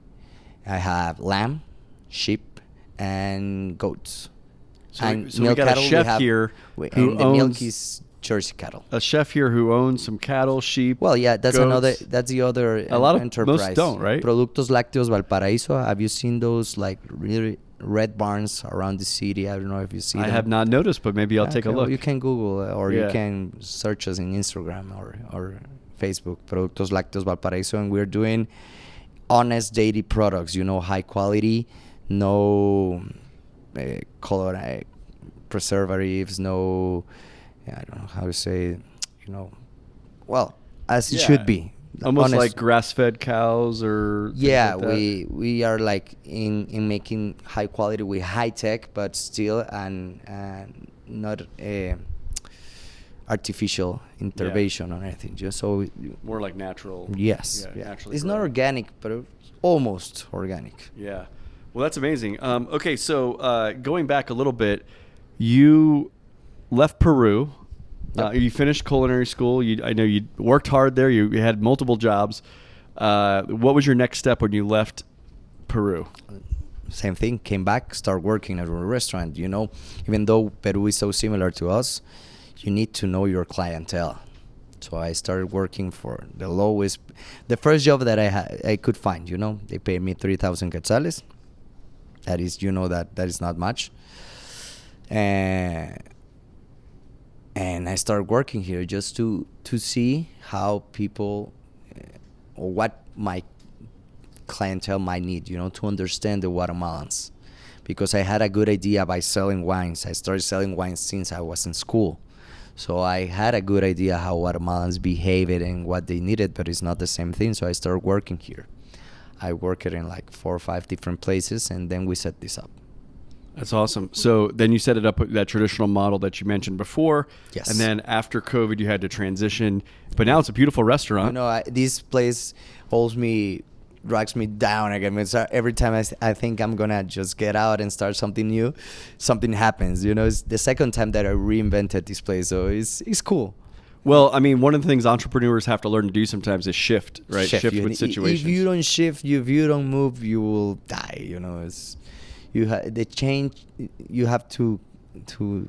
I have lamb, sheep, and goats. So and we got a chef here who the owns milk is Jersey cattle. A chef here who owns some cattle, sheep. Well, yeah, that's goats. That's the other a lot of enterprise. Most don't, right? Productos Lácteos Valparaíso. Have you seen those like really red barns around the city? I don't know if you see them. I have not noticed, but maybe I'll take a look. Well, you can Google or you can search us in Instagram or Facebook. Productos Lácteos Valparaíso, and we're doing honest dairy products. High quality, no color preservatives, no. I don't know how to say, well, as it should be. Almost like grass-fed cows or yeah, like that. we are like in making high quality with high tech, but still and not artificial intervention or anything. Just so More like natural. yes, Yeah, naturally it's not grown. organic, but almost organic. Yeah. Well, that's amazing. Okay, so going back a little bit, you left Peru. Yep. You finished culinary school. I know you worked hard there. You had multiple jobs. What was your next step when you left Peru? Same thing. Came back, start working at a restaurant. Even though Peru is so similar to us, you need to know your clientele. So I started working for the first job that I could find. They paid me 3,000 quetzales. That is, that is not much. And I started working here just to see how people, or what my clientele might need, to understand the Guatemalans. Because I had a good idea by selling wines. I started selling wines since I was in school. So I had a good idea how Guatemalans behaved and what they needed, but it's not the same thing. So I started working here. I worked in like 4 or 5 different places, and then we set this up. That's awesome. So then you set it up with that traditional model that you mentioned before. Yes. And then after COVID, you had to transition. But now it's a beautiful restaurant. This place drags me down again. Every time I think I'm gonna just get out and start something new, something happens. It's the second time that I reinvented this place, so it's cool. Well, I mean, one of the things entrepreneurs have to learn to do sometimes is shift, right? Shift with situations. If you don't shift, if you don't move, you will die. The change. You have to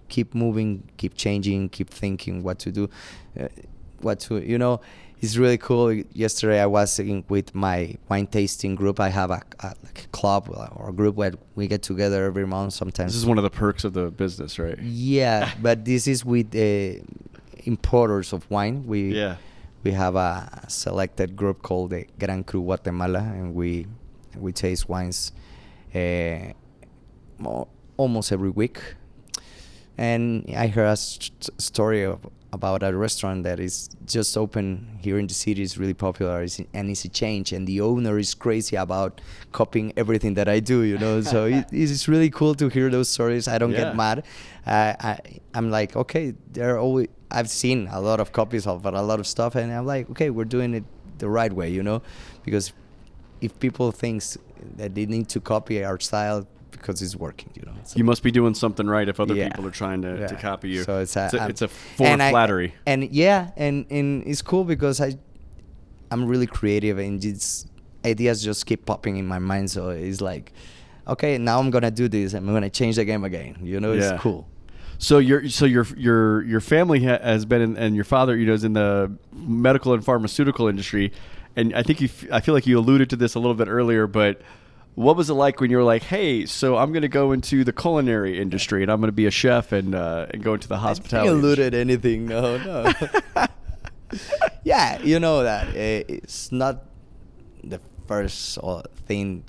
keep moving, keep changing, keep thinking what to do, It's really cool. Yesterday I was with my wine tasting group. I have a club or a group where we get together every month sometimes. This is one of the perks of the business, right? Yeah, but this is with importers of wine. We have a selected group called the Gran Cru Guatemala, and we taste wines almost every week. And I heard a story about a restaurant that is just open here in the city. Is really popular, and it's a change. And the owner is crazy about copying everything that I do. So it's really cool to hear those stories. I don't get mad. I'm like, okay, I've seen a lot of copies of a lot of stuff, and I'm like, okay, we're doing it the right way, because if people think that they need to copy our style because it's working, So you must be doing something right if other people are trying to copy you. So it's a form of flattery. And it's cool because I'm really creative, and ideas just keep popping in my mind. So it's like, okay, now I'm gonna do this. I'm gonna change the game again. It's cool. So your family has been and your father, is in the medical and pharmaceutical industry, and I think I feel like you alluded to this a little bit earlier, but what was it like when you were like, hey, so I'm going to go into the culinary industry and I'm going to be a chef and go into the hospitality? I didn't allude at anything. No. Yeah, that it's not the first thing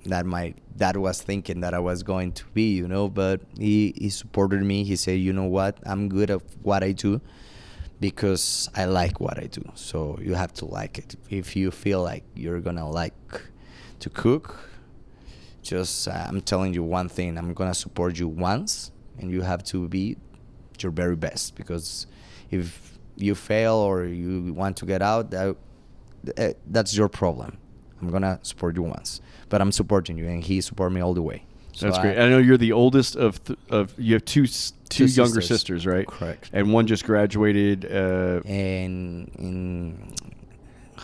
that my dad was thinking that I was going to be, but he supported me. He said, you know what, I'm good at what I do because I like what I do. So you have to like it. If you feel like you're going to like to cook, just I'm telling you one thing, I'm going to support you once, and you have to be your very best, because if you fail or you want to get out, that's your problem. I'm going to support you once, but I'm supporting you, and he supported me all the way. So that's great. I know you're the oldest of you have two younger sisters, right? Correct. And one just graduated.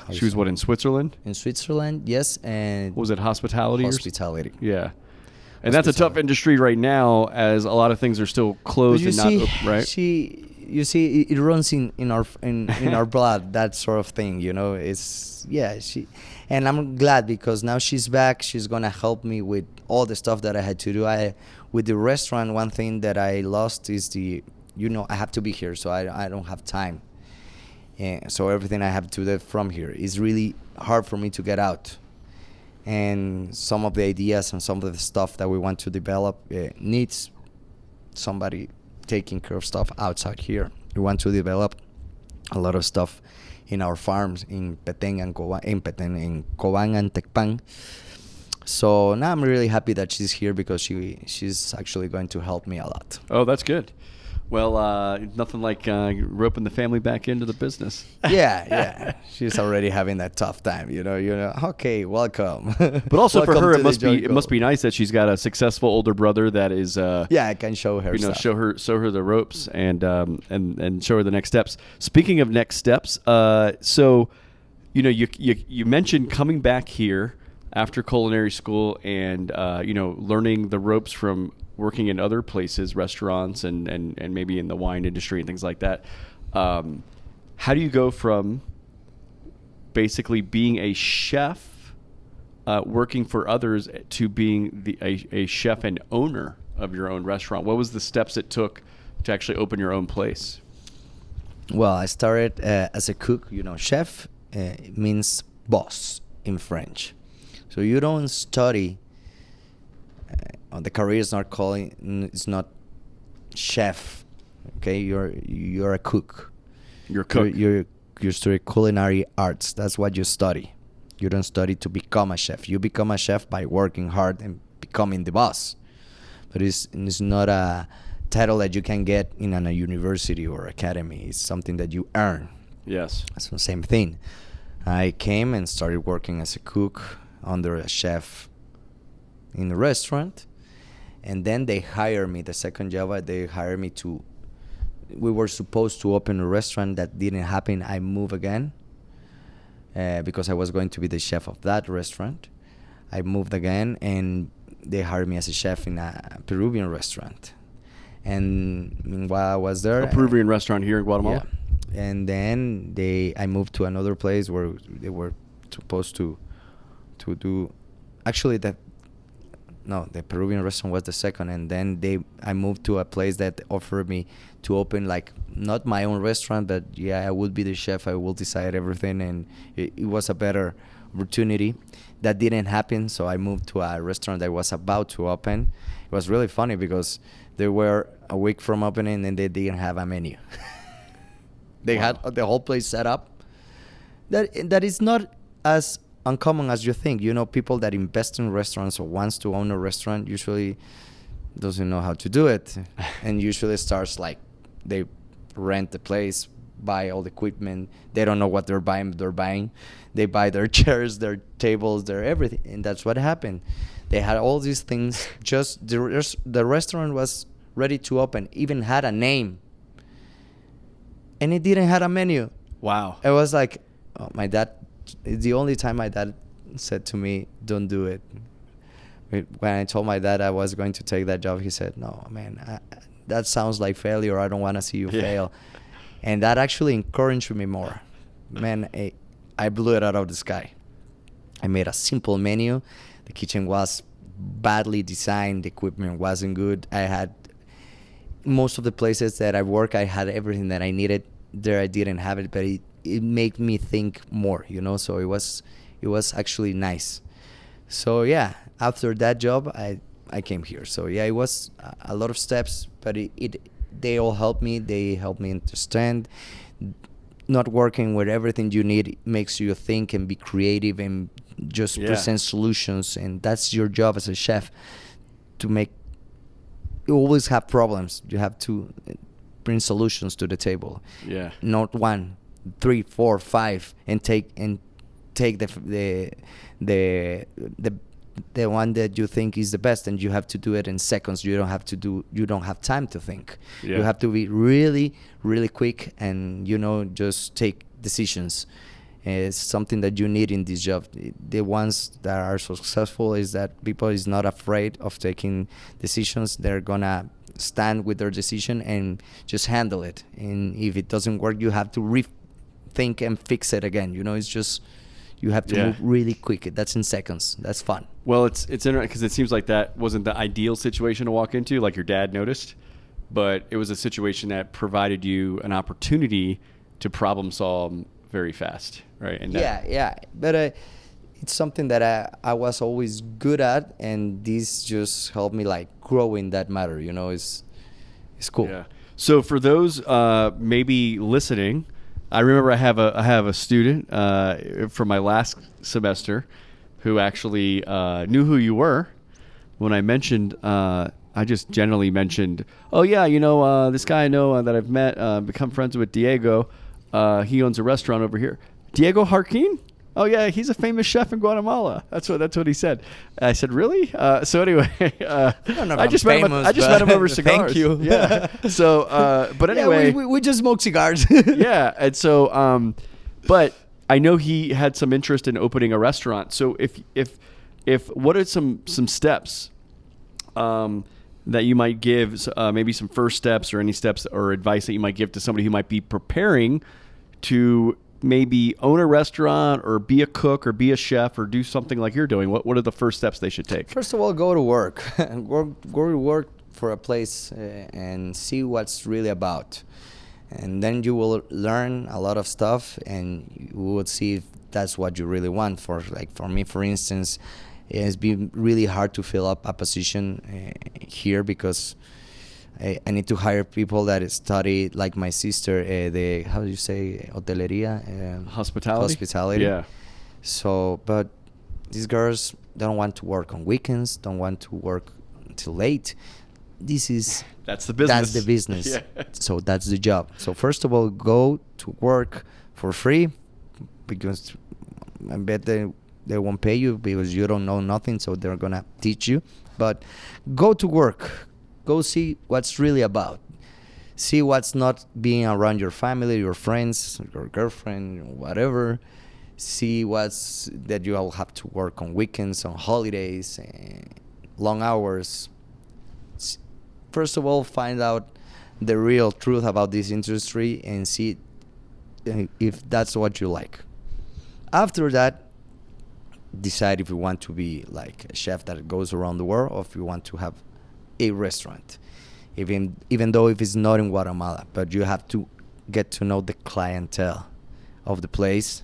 She was in Switzerland? In Switzerland, yes. And what was it, hospitality? Hospitality. Yeah. And that's a tough industry right now, as a lot of things are still closed and not open, right? You see, it runs in our blood, that sort of thing. And I'm glad because now she's back. She's gonna help me with all the stuff that I had to do. With the restaurant, one thing that I lost is I have to be here, so I don't have time. So everything I have to do from here is really hard for me to get out. And some of the ideas and some of the stuff that we want to develop needs somebody taking care of stuff outside here. We want to develop a lot of stuff in our farms in Petén and Cobán and Tecpan. So now I'm really happy that she's here because she's actually going to help me a lot. Oh, that's good. Well, nothing like roping the family back into the business. Yeah. She's already having that tough time, Okay, welcome. But also Welcome for her, to it the must be jungle. nice that she's got a successful older brother that is. Yeah, I can show her. Stuff. show her the ropes and show her the next steps. Speaking of next steps, so you mentioned coming back here after culinary school and learning the ropes from working in other places, restaurants and maybe in the wine industry and things like that. How do you go from basically being a chef working for others to being a chef and owner of your own restaurant? What was the steps it took to actually open your own place? Well, I started as a cook. Chef means boss in French. So you don't study. The career is not it's not chef. Okay, you're a cook. You're a cook. You study culinary arts. That's what you study. You don't study to become a chef. You become a chef by working hard and becoming the boss. But it's not a title that you can get in a university or academy. It's something that you earn. Yes. It's the same thing. I came and started working as a cook under a chef in a restaurant. And then they hired me. The second job, they hired me we were supposed to open a restaurant. That didn't happen. I moved again because I was going to be the chef of that restaurant. I moved again, and they hired me as a chef in a Peruvian restaurant. And meanwhile, I was there. A Peruvian restaurant here in Guatemala? Yeah. And then I moved to another place where they were supposed to do. Actually, the Peruvian restaurant was the second, and then I moved to a place that offered me to open, like, not my own restaurant, but I would be the chef. I will decide everything, and it was a better opportunity. That didn't happen, so I moved to a restaurant that was about to open. It was really funny because they were a week from opening and they didn't have a menu. They had the whole place set up. That is not as uncommon as you think. People that invest in restaurants or wants to own a restaurant usually doesn't know how to do it, and usually starts like they rent the place, buy all the equipment. They don't know what they're buying. They buy their chairs, their tables, their everything, and that's what happened. They had all these things. Just the restaurant was ready to open, even had a name, and it didn't have a menu. Wow. It was like, my dad. It's the only time my dad said to me, "Don't do it." When I told my dad I was going to take that job, he said, "No, man, that sounds like failure. I don't want to see you fail." And that actually encouraged me more. Man, I blew it out of the sky. I made a simple menu. The kitchen was badly designed. The equipment wasn't good. I had most of the places that I work, I had everything that I needed. There I didn't have it, but it made me think more, so it was actually nice. So after that job I came here. So it was a lot of steps, but they all helped me. They helped me understand not working with everything you need makes you think and be creative and just present solutions, and that's your job as a chef, to make. You always have problems. You have to bring solutions to the table. Yeah. Not 1, 3, 4, 5, and take the one that you think is the best, and you have to do it in seconds. You don't have time to think. Yeah. You have to be really, really quick and just take decisions. It's something that you need in this job. The ones that are successful is that people is not afraid of taking decisions. They're gonna stand with their decision and just handle it. And if it doesn't work, you have to rethink and fix it again. It's just you have to move really quick. That's in seconds. That's fun. Well, it's interesting because it seems like that wasn't the ideal situation to walk into, like your dad noticed, but it was a situation that provided you an opportunity to problem solve very fast, right? And but it's something that I was always good at, and this just helped me like grow in that matter. It's cool. Yeah. So for those maybe listening, I remember I have a student from my last semester who actually knew who you were when I mentioned. I just generally mentioned, oh yeah, this guy I know that I've met, become friends with Diego. He owns a restaurant over here. Diego Jarquin? Oh yeah, he's a famous chef in Guatemala. That's what he said. I said, really? So anyway, I just met him over cigars. Thank you. Yeah. So, but anyway, we just smoke cigars. yeah, and so, but I know he had some interest in opening a restaurant. So if what are some steps that you might give, maybe some first steps or any steps or advice that you might give to somebody who might be preparing to maybe own a restaurant or be a cook or be a chef or do something like you're doing? What are the first steps they should take? First of all, go to work. Go to work for a place and see what's really about. And then you will learn a lot of stuff and you will see if that's what you really want. For me, for instance, it's been really hard to fill up a position here because I need to hire people that study, like my sister, how do you say, hotelería? Hospitality. Yeah. So, but these girls don't want to work on weekends, don't want to work until late. That's the business. That's the business. Yeah. So that's the job. So first of all, go to work for free because I bet they won't pay you because you don't know nothing, so they're going to teach you. But go to work. Go see what's really about. See what's not being around your family, your friends, your girlfriend, whatever. See what's that you all have to work on weekends, on holidays, long hours. First of all, find out the real truth about this industry and see if that's what you like. After that, decide if you want to be like a chef that goes around the world or if you want to have a restaurant, even though if it's not in Guatemala, but you have to get to know the clientele of the place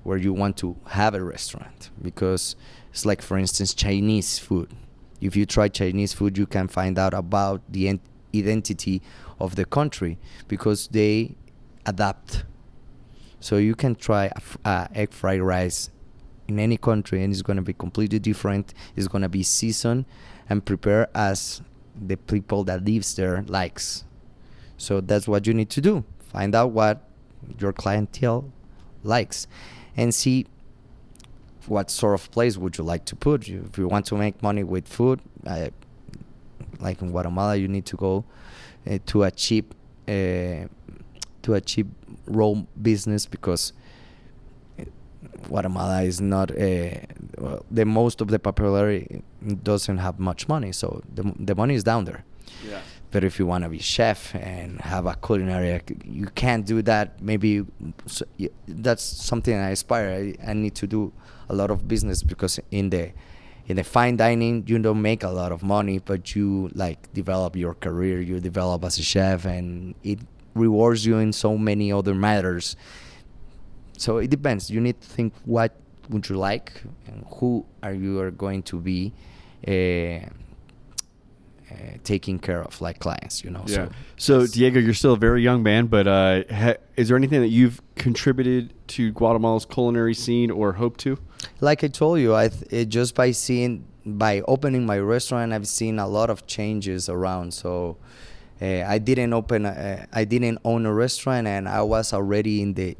where you want to have a restaurant, because it's like, for instance, Chinese food. If you try Chinese food, you can find out about the identity of the country because they adapt. So you can try egg fried rice in any country and it's going to be completely different. It's going to be seasoned and prepared as the people that lives there likes. So that's what you need to do. Find out what your clientele likes and see what sort of place would you like to put. If you want to make money with food, like in Guatemala, you need to go to a cheap raw business because Guatemala is not the most of the popularity doesn't have much money, so the money is down there. Yeah. But if you want to be chef and have a culinary, you can't do that. Maybe that's something I aspire. I need to do a lot of business because in the fine dining you don't make a lot of money, but you like develop your career. You develop as a chef, and it rewards you in so many other matters. So it depends. You need to think what would you like and who are you going to be taking care of, like clients, Yeah. So Diego, you're still a very young man, but is there anything that you've contributed to Guatemala's culinary scene or hope to? Like I told you, just by opening my restaurant, I've seen a lot of changes around. So I didn't own a restaurant, and I was already in the,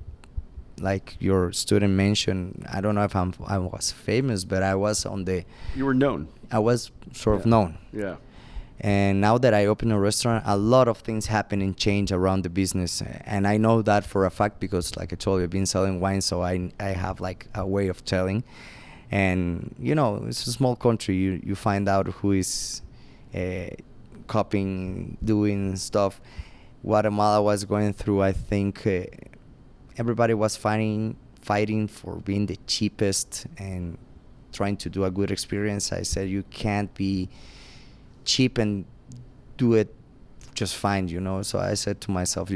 like your student mentioned, I don't know if I was famous, but I was on the... You were known. I was sort of known. Yeah. And now that I open a restaurant, a lot of things happen and change around the business. And I know that for a fact because, like I told you, I've been selling wine, so I have like a way of telling. And, it's a small country. You find out who is copying, doing stuff. Guatemala was going through, I think... everybody was fighting for being the cheapest and trying to do a good experience. I said you can't be cheap and do it just fine, So I said to myself,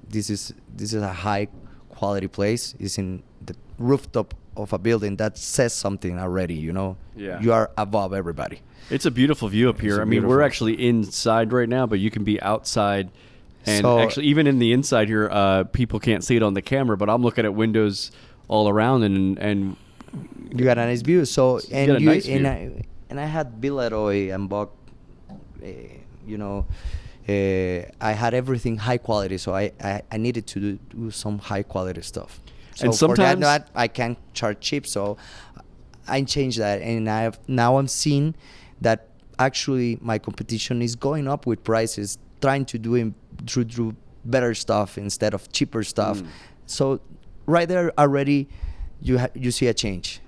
this is a high quality place. It's in the rooftop of a building that says something already, Yeah. You are above everybody. It's a beautiful view up here. I mean, we're actually inside right now, but you can be outside. And actually, even in the inside here, people can't see it on the camera, but I'm looking at windows all around, and You got a nice view. So You got a nice view. And I had Villeroy and Buck. You know, I had everything high quality. So I needed to do some high quality stuff. So And for sometimes- that, I can't charge cheap. So I changed that, and now I'm seeing that actually my competition is going up with prices, trying to do through better stuff instead of cheaper stuff. So right there already, you see a change.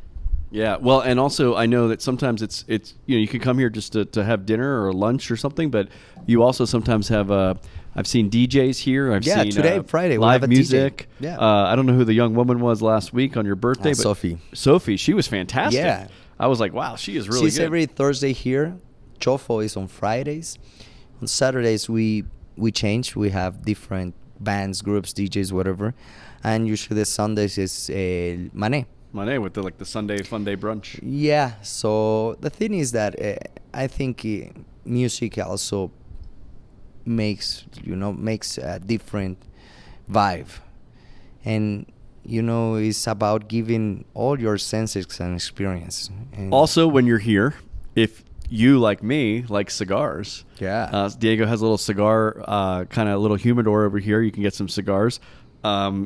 Yeah, well, and also I know that sometimes it's you can come here just to have dinner or lunch or something, but you also sometimes have I've seen DJs here. I've seen today Friday we live have a music. DJ. Yeah, I don't know who the young woman was last week on your birthday, but Sophie, she was fantastic. Yeah, I was like, wow, she is really She's good. every Thursday here. Chofo is on Fridays. On Saturdays we change. We have different bands, groups, DJs, whatever, and usually the Sundays is Mané. Mané with the Sunday fun day brunch. Yeah. So the thing is that I think music also makes a different vibe, and it's about giving all your senses and experience. And Also, when you're here, if you like me like cigars, Diego has a little cigar kind of little humidor over here. You can get some cigars.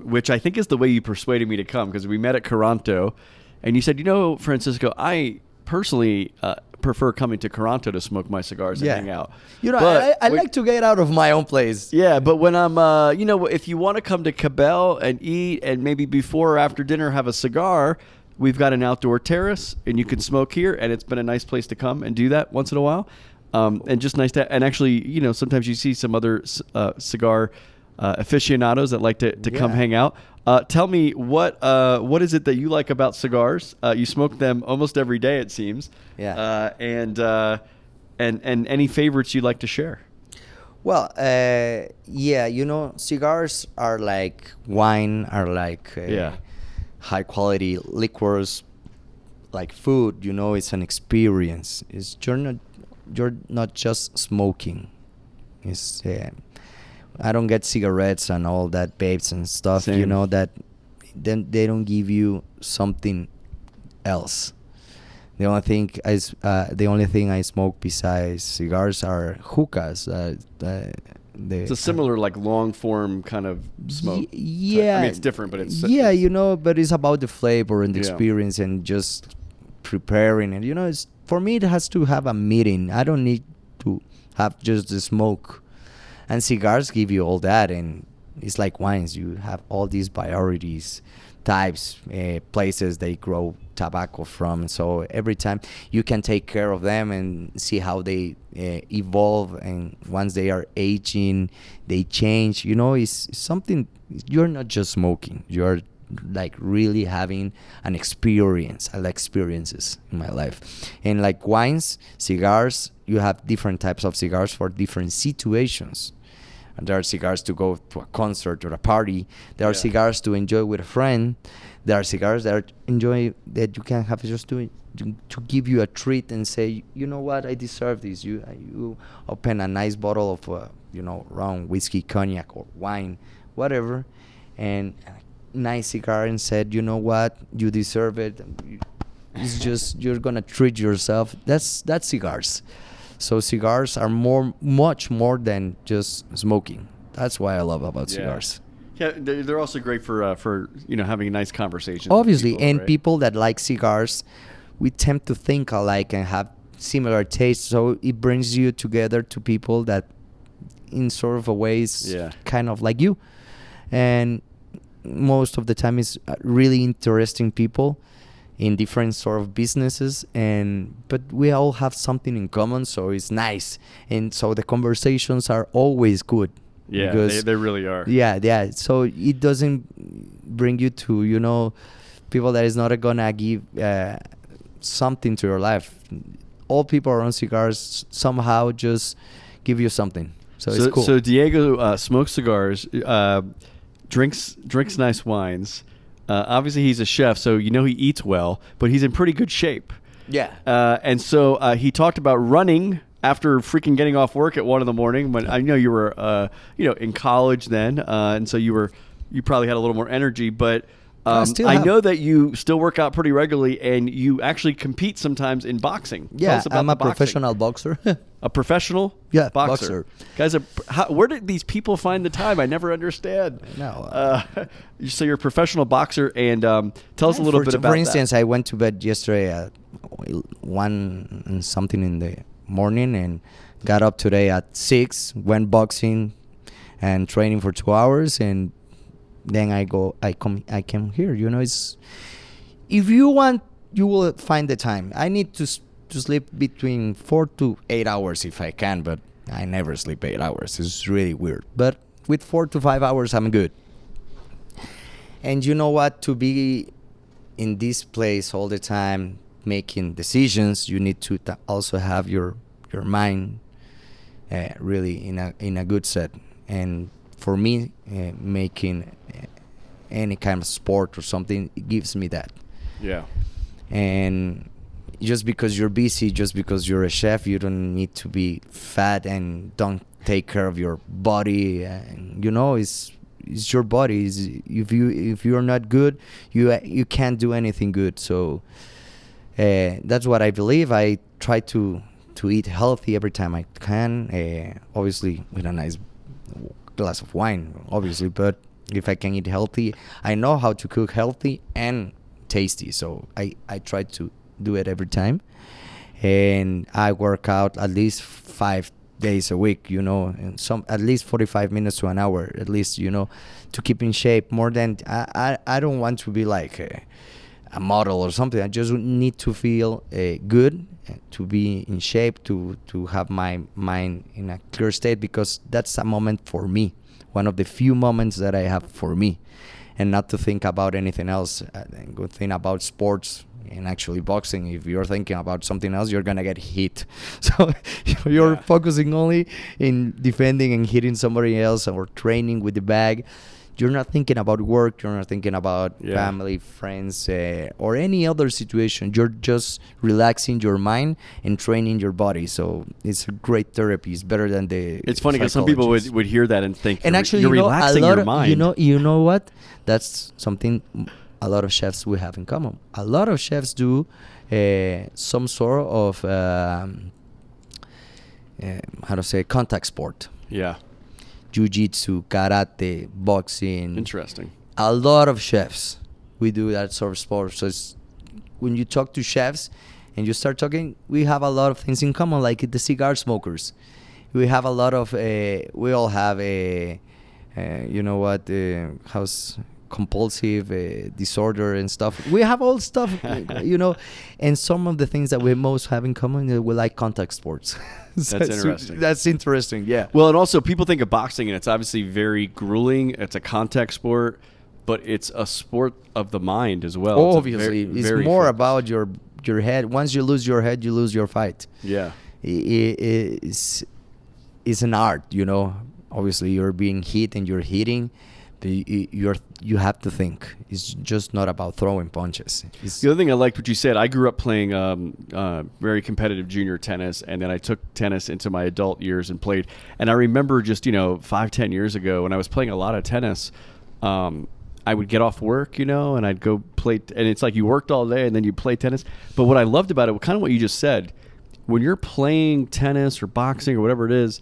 Which I think is the way you persuaded me to come, because we met at Caranto, and you said, Francisco, I personally prefer coming to Caranto to smoke my cigars and hang out. I like to get out of my own place. Yeah, but when I'm, if you want to come to Kabell and eat and maybe before or after dinner have a cigar, we've got an outdoor terrace and you can smoke here, and it's been a nice place to come and do that once in a while. And just nice to, and actually, sometimes you see some other cigar aficionados that like to come hang out. Tell me what is it that you like about cigars? You smoke them almost every day, it seems. Yeah. And any favorites you'd like to share? Well, cigars are like wine, are like high quality liquors, like food. It's an experience. You're not just smoking. It's I don't get cigarettes and all that vapes and stuff. Same. That then they don't give you something else. The only thing I smoke besides cigars are hookahs. It's a similar like long form kind of smoke. Yeah, I mean it's different, but it's but it's about the flavor and the experience and just preparing it. It's for me it has to have a meaning. I don't need to have just the smoke. And cigars give you all that, and it's like wines. You have all these varieties, types, places they grow tobacco from. So every time you can take care of them and see how they evolve. And once they are aging, they change. It's something. You're not just smoking. You're like really having an experience. I like experiences in my life. And like wines, cigars, you have different types of cigars for different situations. And there are cigars to go to a concert or a party. There are cigars to enjoy with a friend. There are cigars that you can have just to give you a treat and say, you know what, I deserve this. You open a nice bottle of rum, whiskey, cognac, or wine, whatever, and a nice cigar, and said, you know what, you deserve it. It's just you're gonna treat yourself. That's cigars. So cigars are much more than just smoking. That's why I love about cigars. Yeah, they're also great for having nice conversations. Obviously, with people, and right? people that like cigars, we tend to think alike and have similar tastes. So it brings you together to people that, in sort of a ways, kind of like you. And most of the time, it's really interesting people in different sort of businesses, but we all have something in common, so it's nice, and so the conversations are always good. Yeah, because, they really are. Yeah. So it doesn't bring you to people that is not gonna give something to your life. All people around cigars somehow just give you something. So it's cool. So Diego smokes cigars, drinks nice wines. Obviously, he's a chef, so he eats well, but he's in pretty good shape. Yeah. And so he talked about running after freaking getting off work at 1 a.m. when I know you were, in college then, and so you probably had a little more energy. But I know that you still work out pretty regularly, and you actually compete sometimes in boxing. Tell Yeah, us about I'm the a boxing. professional boxer. A professional boxer. Guys, where did these people find the time? I never understand. No. So you're a professional boxer, and tell us a little bit about For that. instance, I went to bed yesterday at 1 and something in the morning and got up today at 6, went boxing and training for 2 hours, and then I came here. You know, it's, if you want, you will find the time. I need to sleep between 4 to 8 hours if I can, but I never sleep 8 hours. It's really weird. But with 4 to 5 hours, I'm good. And you know what? To be in this place all the time, making decisions, you need to also have your mind really in a good set. And for me, making any kind of sport or something, it gives me that. Yeah. And just because you're busy, just because you're a chef, you don't need to be fat and don't take care of your body. You know, it's your body. If you're not good, you can't do anything good. So that's what I believe. I try to eat healthy every time I can. Obviously, with a nice glass of wine, obviously. But if I can eat healthy, I know how to cook healthy and tasty. So I try to do it every time. And I work out at least 5 days a week, you know, and at least 45 minutes to an hour, at least, you know, to keep in shape. More than I don't want to be like a model or something. I just need to feel good, to be in shape, to have my mind in a clear state, because that's a moment for me, one of the few moments that I have for me, and not to think about anything else. Good thing about sports and actually boxing, if you're thinking about something else, you're gonna get hit. So you're focusing only in defending and hitting somebody else, or training with the bag. You're not thinking about work, you're not thinking about family, friends, or any other situation. You're just relaxing your mind and training your body. So it's a great therapy. It's better than the It's funny because some people would hear that and think, and actually, you're relaxing your mind. You know what? That's something a lot of chefs we have in common. A lot of chefs do some sort of contact sport. Yeah. Jiu-jitsu, karate, boxing. Interesting. A lot of chefs, we do that sort of sport. So when you talk to chefs and you start talking, we have a lot of things in common, like the cigar smokers. We have a lot of, we all have how's compulsive disorder and stuff. We have all stuff, you know, and some of the things that we most have in common, we like contact sports. That's interesting. That's interesting, yeah. Well, and also people think of boxing, and it's obviously very grueling. It's a contact sport, but it's a sport of the mind as well. Obviously, it's more about your head. Once you lose your head, you lose your fight. Yeah. It's an art, you know. Obviously, you're being hit and you're hitting. You have to think. It's just not about throwing punches. The other thing I liked what you said, I grew up playing very competitive junior tennis, and then I took tennis into my adult years and played. And I remember just, 5-10 years ago when I was playing a lot of tennis, I would get off work, and I'd go play. And it's like you worked all day and then you play tennis. But what I loved about it, kind of what you just said, when you're playing tennis or boxing or whatever it is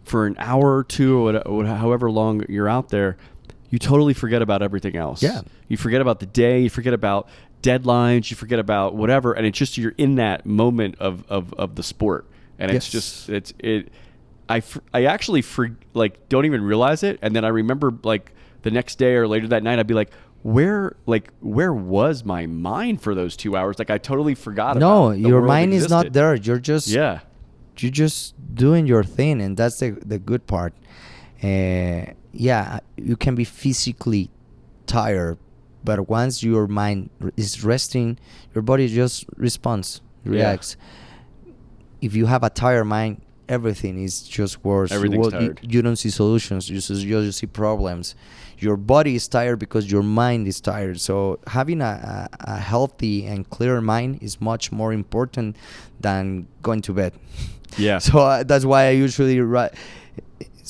for an hour or two or however long you're out there, you totally forget about everything else. Yeah. You forget about the day. You forget about deadlines. You forget about whatever. And it's just you're in that moment of the sport. And it's just, I actually don't even realize it. And then I remember like the next day or later that night, I'd be like, where was my mind for those 2 hours? Like I totally forgot about No, the your world mind existed. is not there. You're just you're just doing your thing, and that's the good part. You can be physically tired, but once your mind is resting, your body just responds, reacts. If you have a tired mind, everything is just worse. Everything's tired. You don't see solutions. You see problems. Your body is tired because your mind is tired. So having a healthy and clear mind is much more important than going to bed. Yeah. So that's why I usually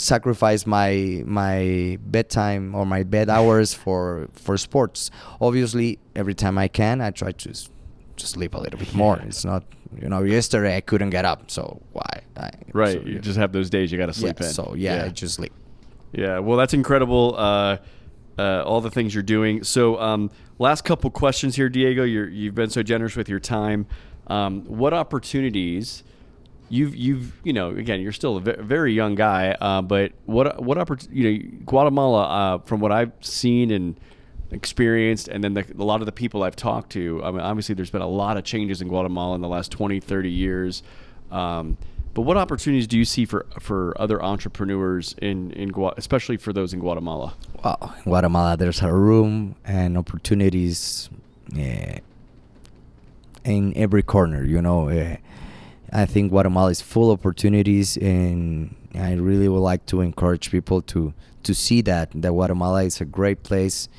sacrifice my bedtime or my bed hours for sports. Obviously, every time I can, I try to just sleep a little bit more. It's not, yesterday I couldn't get up, so why? Right. So, you just have those days you got to sleep in. So I just sleep. Yeah. Well, that's incredible. All the things you're doing. So, last couple questions here, Diego. You've been so generous with your time. What opportunities you've again, you're still a very young guy, but what Guatemala, from what I've seen and experienced, and then a lot of the people I've talked to, I mean, obviously there's been a lot of changes in Guatemala in the last 20, 30 years. But what opportunities do you see for other entrepreneurs especially for those in Guatemala? Well, in Guatemala, there's a room and opportunities in every corner. I think Guatemala is full of opportunities, and I really would like to encourage people to see that Guatemala is a great place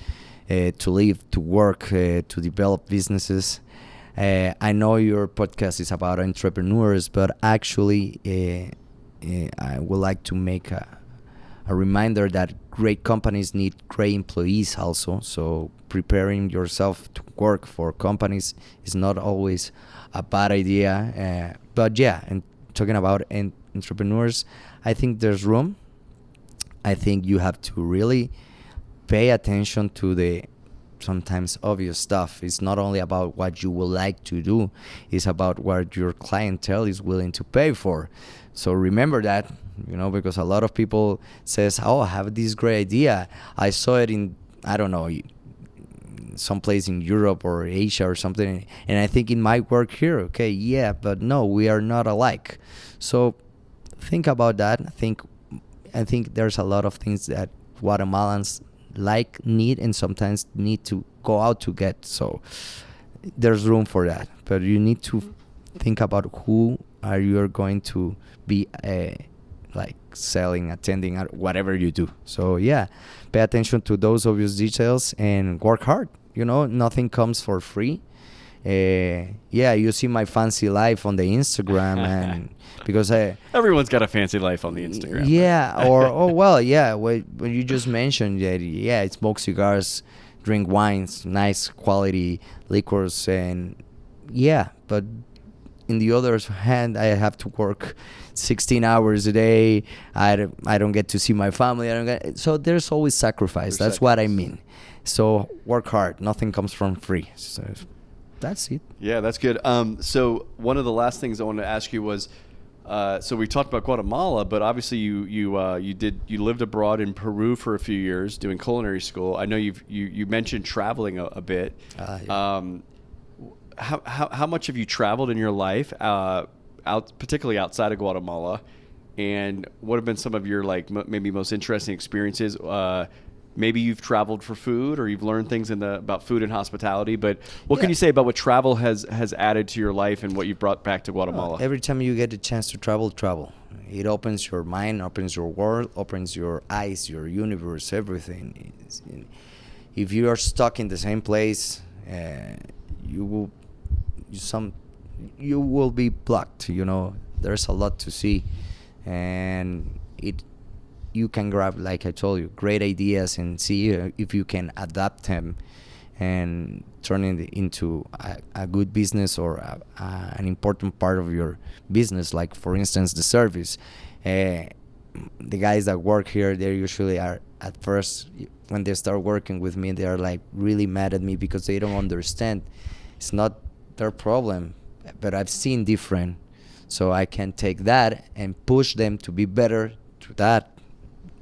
to live, to work, to develop businesses. I know your podcast is about entrepreneurs, but actually I would like to make a reminder that great companies need great employees also. So preparing yourself to work for companies is not always a bad idea. But and talking about entrepreneurs, I think there's room. I think you have to really pay attention to the sometimes obvious stuff. It's not only about what you would like to do, it's about what your clientele is willing to pay for. So remember that, because a lot of people says, oh, I have this great idea. I saw it in, I don't know, someplace in Europe or Asia or something, and I think it might work here. Okay, yeah, but no, we are not alike. So think about that. I think there's a lot of things that Guatemalans need and sometimes need to go out to get. So there's room for that, but you need to think about who are you going to be selling, attending, whatever you do. So pay attention to those obvious details and work hard. Nothing comes for free. You see my fancy life on the Instagram, and because everyone's got a fancy life on the Instagram. When you just mentioned that, I smoke cigars, drink wines, nice quality liquors, and but in the other hand, I have to work 16 hours a day. I don't get to see my family. So there's always sacrifice. That's what I mean. So work hard. Nothing comes from free. So that's it. Yeah, that's good. So one of the last things I wanted to ask you was, so we talked about Guatemala, but obviously you lived abroad in Peru for a few years doing culinary school. I know you mentioned traveling a bit. How much have you traveled in your life, particularly outside of Guatemala, and what have been some of your maybe most interesting experiences? Maybe you've traveled for food, or you've learned things about food and hospitality. But what can you say about what travel has added to your life and what you've brought back to Guatemala? Every time you get a chance to travel. It opens your mind, opens your world, opens your eyes, your universe, everything. If you are stuck in the same place, you will be blocked. There's a lot to see, and you can grab, like I told you, great ideas and see if you can adapt them and turn it into a good business or an important part of your business. Like, for instance, the service. The guys that work here, they usually are, at first, when they start working with me, they are really mad at me because they don't understand. It's not their problem, but I've seen different. So I can take that and push them to be better to that.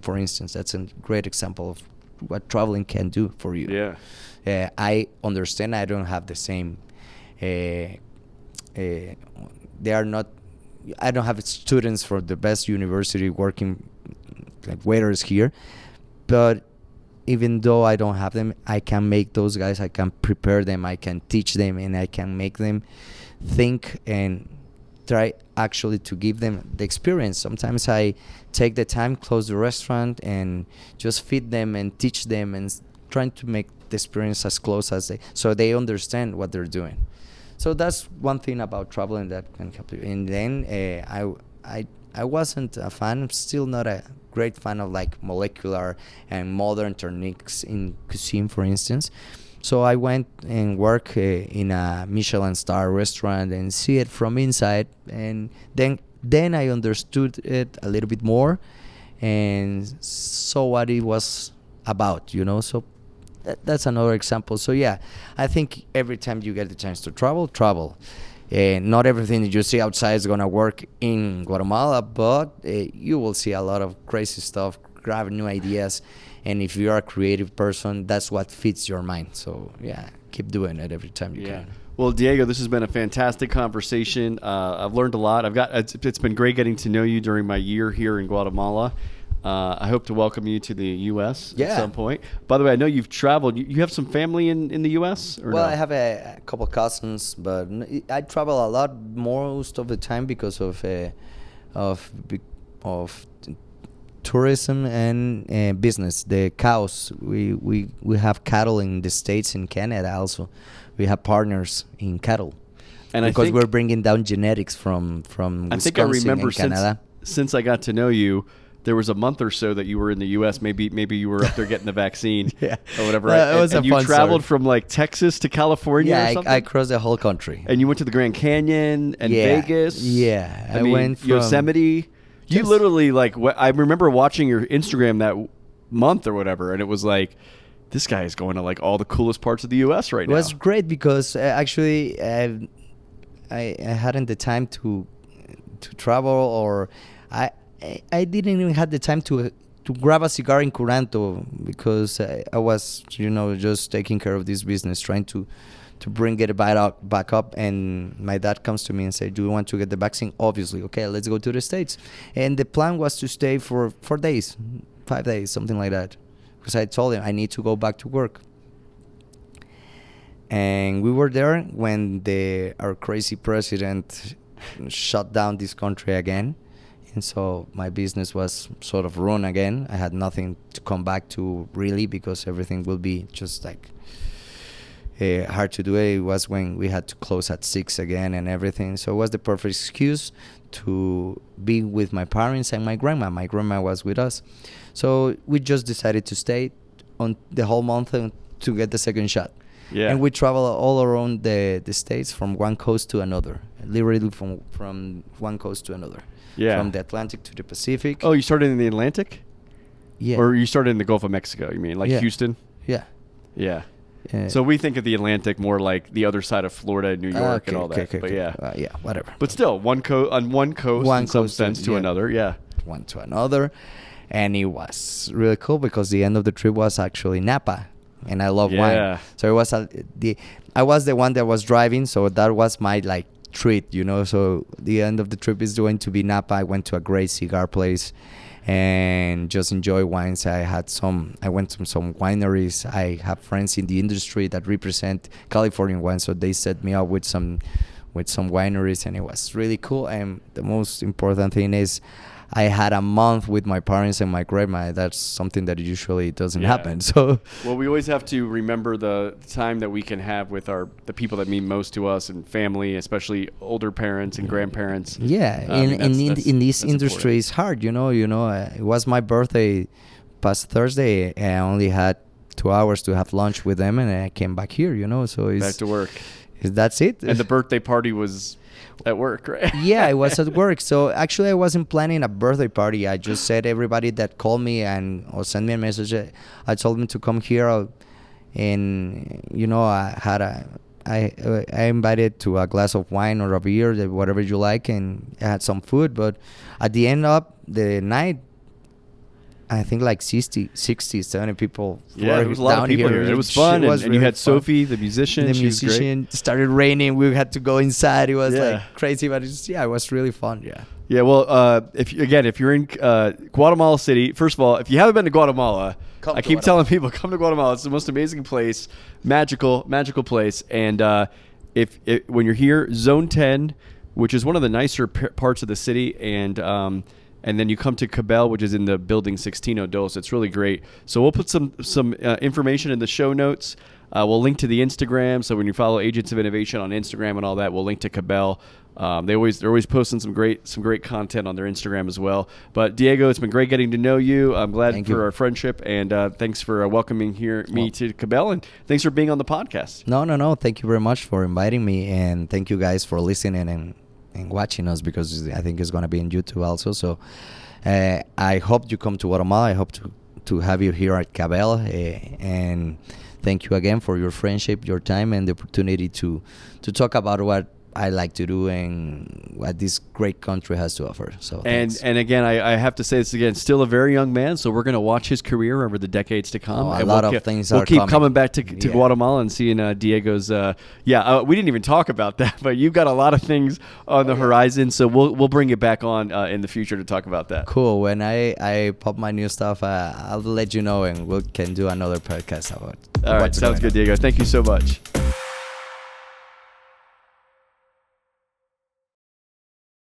For instance, that's a great example of what traveling can do for you. Yeah. I understand I don't have the same. I don't have students for the best university working like waiters here, but even though I don't have them, I can make those guys. I can prepare them. I can teach them, and I can make them think and try actually to give them the experience. Sometimes I take the time, close the restaurant, and just feed them and teach them and trying to make the experience as close as so they understand what they're doing. So that's one thing about traveling that can help you. And then I wasn't a fan. I'm still not a great fan of like molecular and modern techniques in cuisine, for instance. So I went and worked in a Michelin star restaurant and see it from inside, and then I understood it a little bit more and saw what it was about, you know. So that's another example. So yeah, I think every time you get the chance to travel. Not everything that you see outside is gonna work in Guatemala, but you will see a lot of crazy stuff, grab new ideas, and if you're a creative person, that's what fits your mind. So yeah, keep doing it every time you can. Well, Diego, this has been a fantastic conversation. I've learned a lot. It's been great getting to know you during my year here in Guatemala. I hope to welcome you to the U.S. at some point. By the way, I know you've traveled. You have some family in the U.S.? Or well, no? I have a couple cousins, but I travel a lot most of the time because of tourism and business. The cows, we have cattle in the States and Canada also. We have partners in cattle, and because we're bringing down genetics from Wisconsin, I think I remember and Canada. Since I got to know you, there was a month or so that you were in the U.S. Maybe you were up there getting the vaccine or whatever. Right? It was and a you fun traveled story. from like Texas to California or something? I crossed the whole country. And you went to the Grand Canyon and Vegas. Yeah, I mean, went from Yosemite. You literally I remember watching your Instagram that month or whatever, and it was like, this guy is going to like all the coolest parts of the U.S. right now. It was great because actually I hadn't the time to travel, or I didn't even have the time to grab a cigar in Curanto because I was just taking care of this business, trying to bring it back up. And my dad comes to me and said, "Do you want to get the vaccine?" Obviously, okay, let's go to the States. And the plan was to stay for 4 days, 5 days, something like that. Because I told him I need to go back to work. And we were there when our crazy president shut down this country again. And so my business was sort of ruined again. I had nothing to come back to really, because everything will be just like hard to do. It was when we had to close at 6 again and everything. So it was the perfect excuse to be with my parents and my grandma. My grandma was with us. So we just decided to stay on the whole month to get the second shot. Yeah. And we travel all around the States from one coast to another, literally from one coast to another. Yeah. From the Atlantic to the Pacific. Oh, you started in the Atlantic? Yeah. Or you started in the Gulf of Mexico, you mean? Like Houston? Yeah. Yeah. So we think of the Atlantic more like the other side of Florida, New York, and all that. But yeah, whatever. But still, on one coast in some sense to another. Yeah. One to another. And it was really cool because the end of the trip was actually Napa. And I love wine. So it was I was the one that was driving, so that was my treat, So the end of the trip is going to be Napa. I went to a great cigar place and just enjoy wines. I went to some wineries. I have friends in the industry that represent California wines, so they set me up with some wineries, and it was really cool. And the most important thing is I had a month with my parents and my grandma. That's something that usually doesn't happen. So, well, we always have to remember the time that we can have with the people that mean most to us and family, especially older parents and grandparents. Yeah, in this industry, it's hard. It was my birthday past Thursday, and I only had 2 hours to have lunch with them, and I came back here. So it's back to work. That's it. And the birthday party was at work, right? Yeah, I was at work. So actually, I wasn't planning a birthday party. I just said everybody that called me or sent me a message, I told them to come here. And I invited to a glass of wine or a beer, whatever you like, and I had some food. But at the end of the night, I think 60, 70 people. Yeah, there was a lot of people here. It was fun. And you had Sophie, the musician. The musician. Started raining. We had to go inside. It was crazy, but it was really fun. Yeah. Yeah. Well, if you're in Guatemala City, first of all, if you haven't been to Guatemala, I keep telling people, come to Guatemala. It's the most amazing place, magical place. And when you're here, Zone 10, which is one of the nicer parts of the city, and then you come to Kabell, which is in the building Sixtino II. It's really great. So we'll put some information in the show notes. We'll link to the Instagram. So when you follow Agents of Innovation on Instagram and all that, we'll link to Kabell They're always posting some great content on their Instagram as well. But Diego, it's been great getting to know you. I'm glad for our friendship, and thanks for welcoming me to Kabell, and thanks for being on the podcast. No. Thank you very much for inviting me, and thank you guys for listening and watching us, because I think it's going to be on YouTube also. So I hope you come to Guatemala. I hope to have you here at Kabell, and thank you again for your friendship, your time, and the opportunity to talk about what I like to do and what this great country has to offer. So and again, I have to say this again, still a very young man, so we're going to watch his career over the decades to come. A lot of things we'll are keep coming. coming back to Guatemala and seeing Diego's. We didn't even talk about that, but you've got a lot of things on the horizon, so we'll bring it back on in the future to talk about that. Cool. When I pop my new stuff, I'll let you know, and we can do another podcast about it. All right, sounds good, Diego. Thank you so much.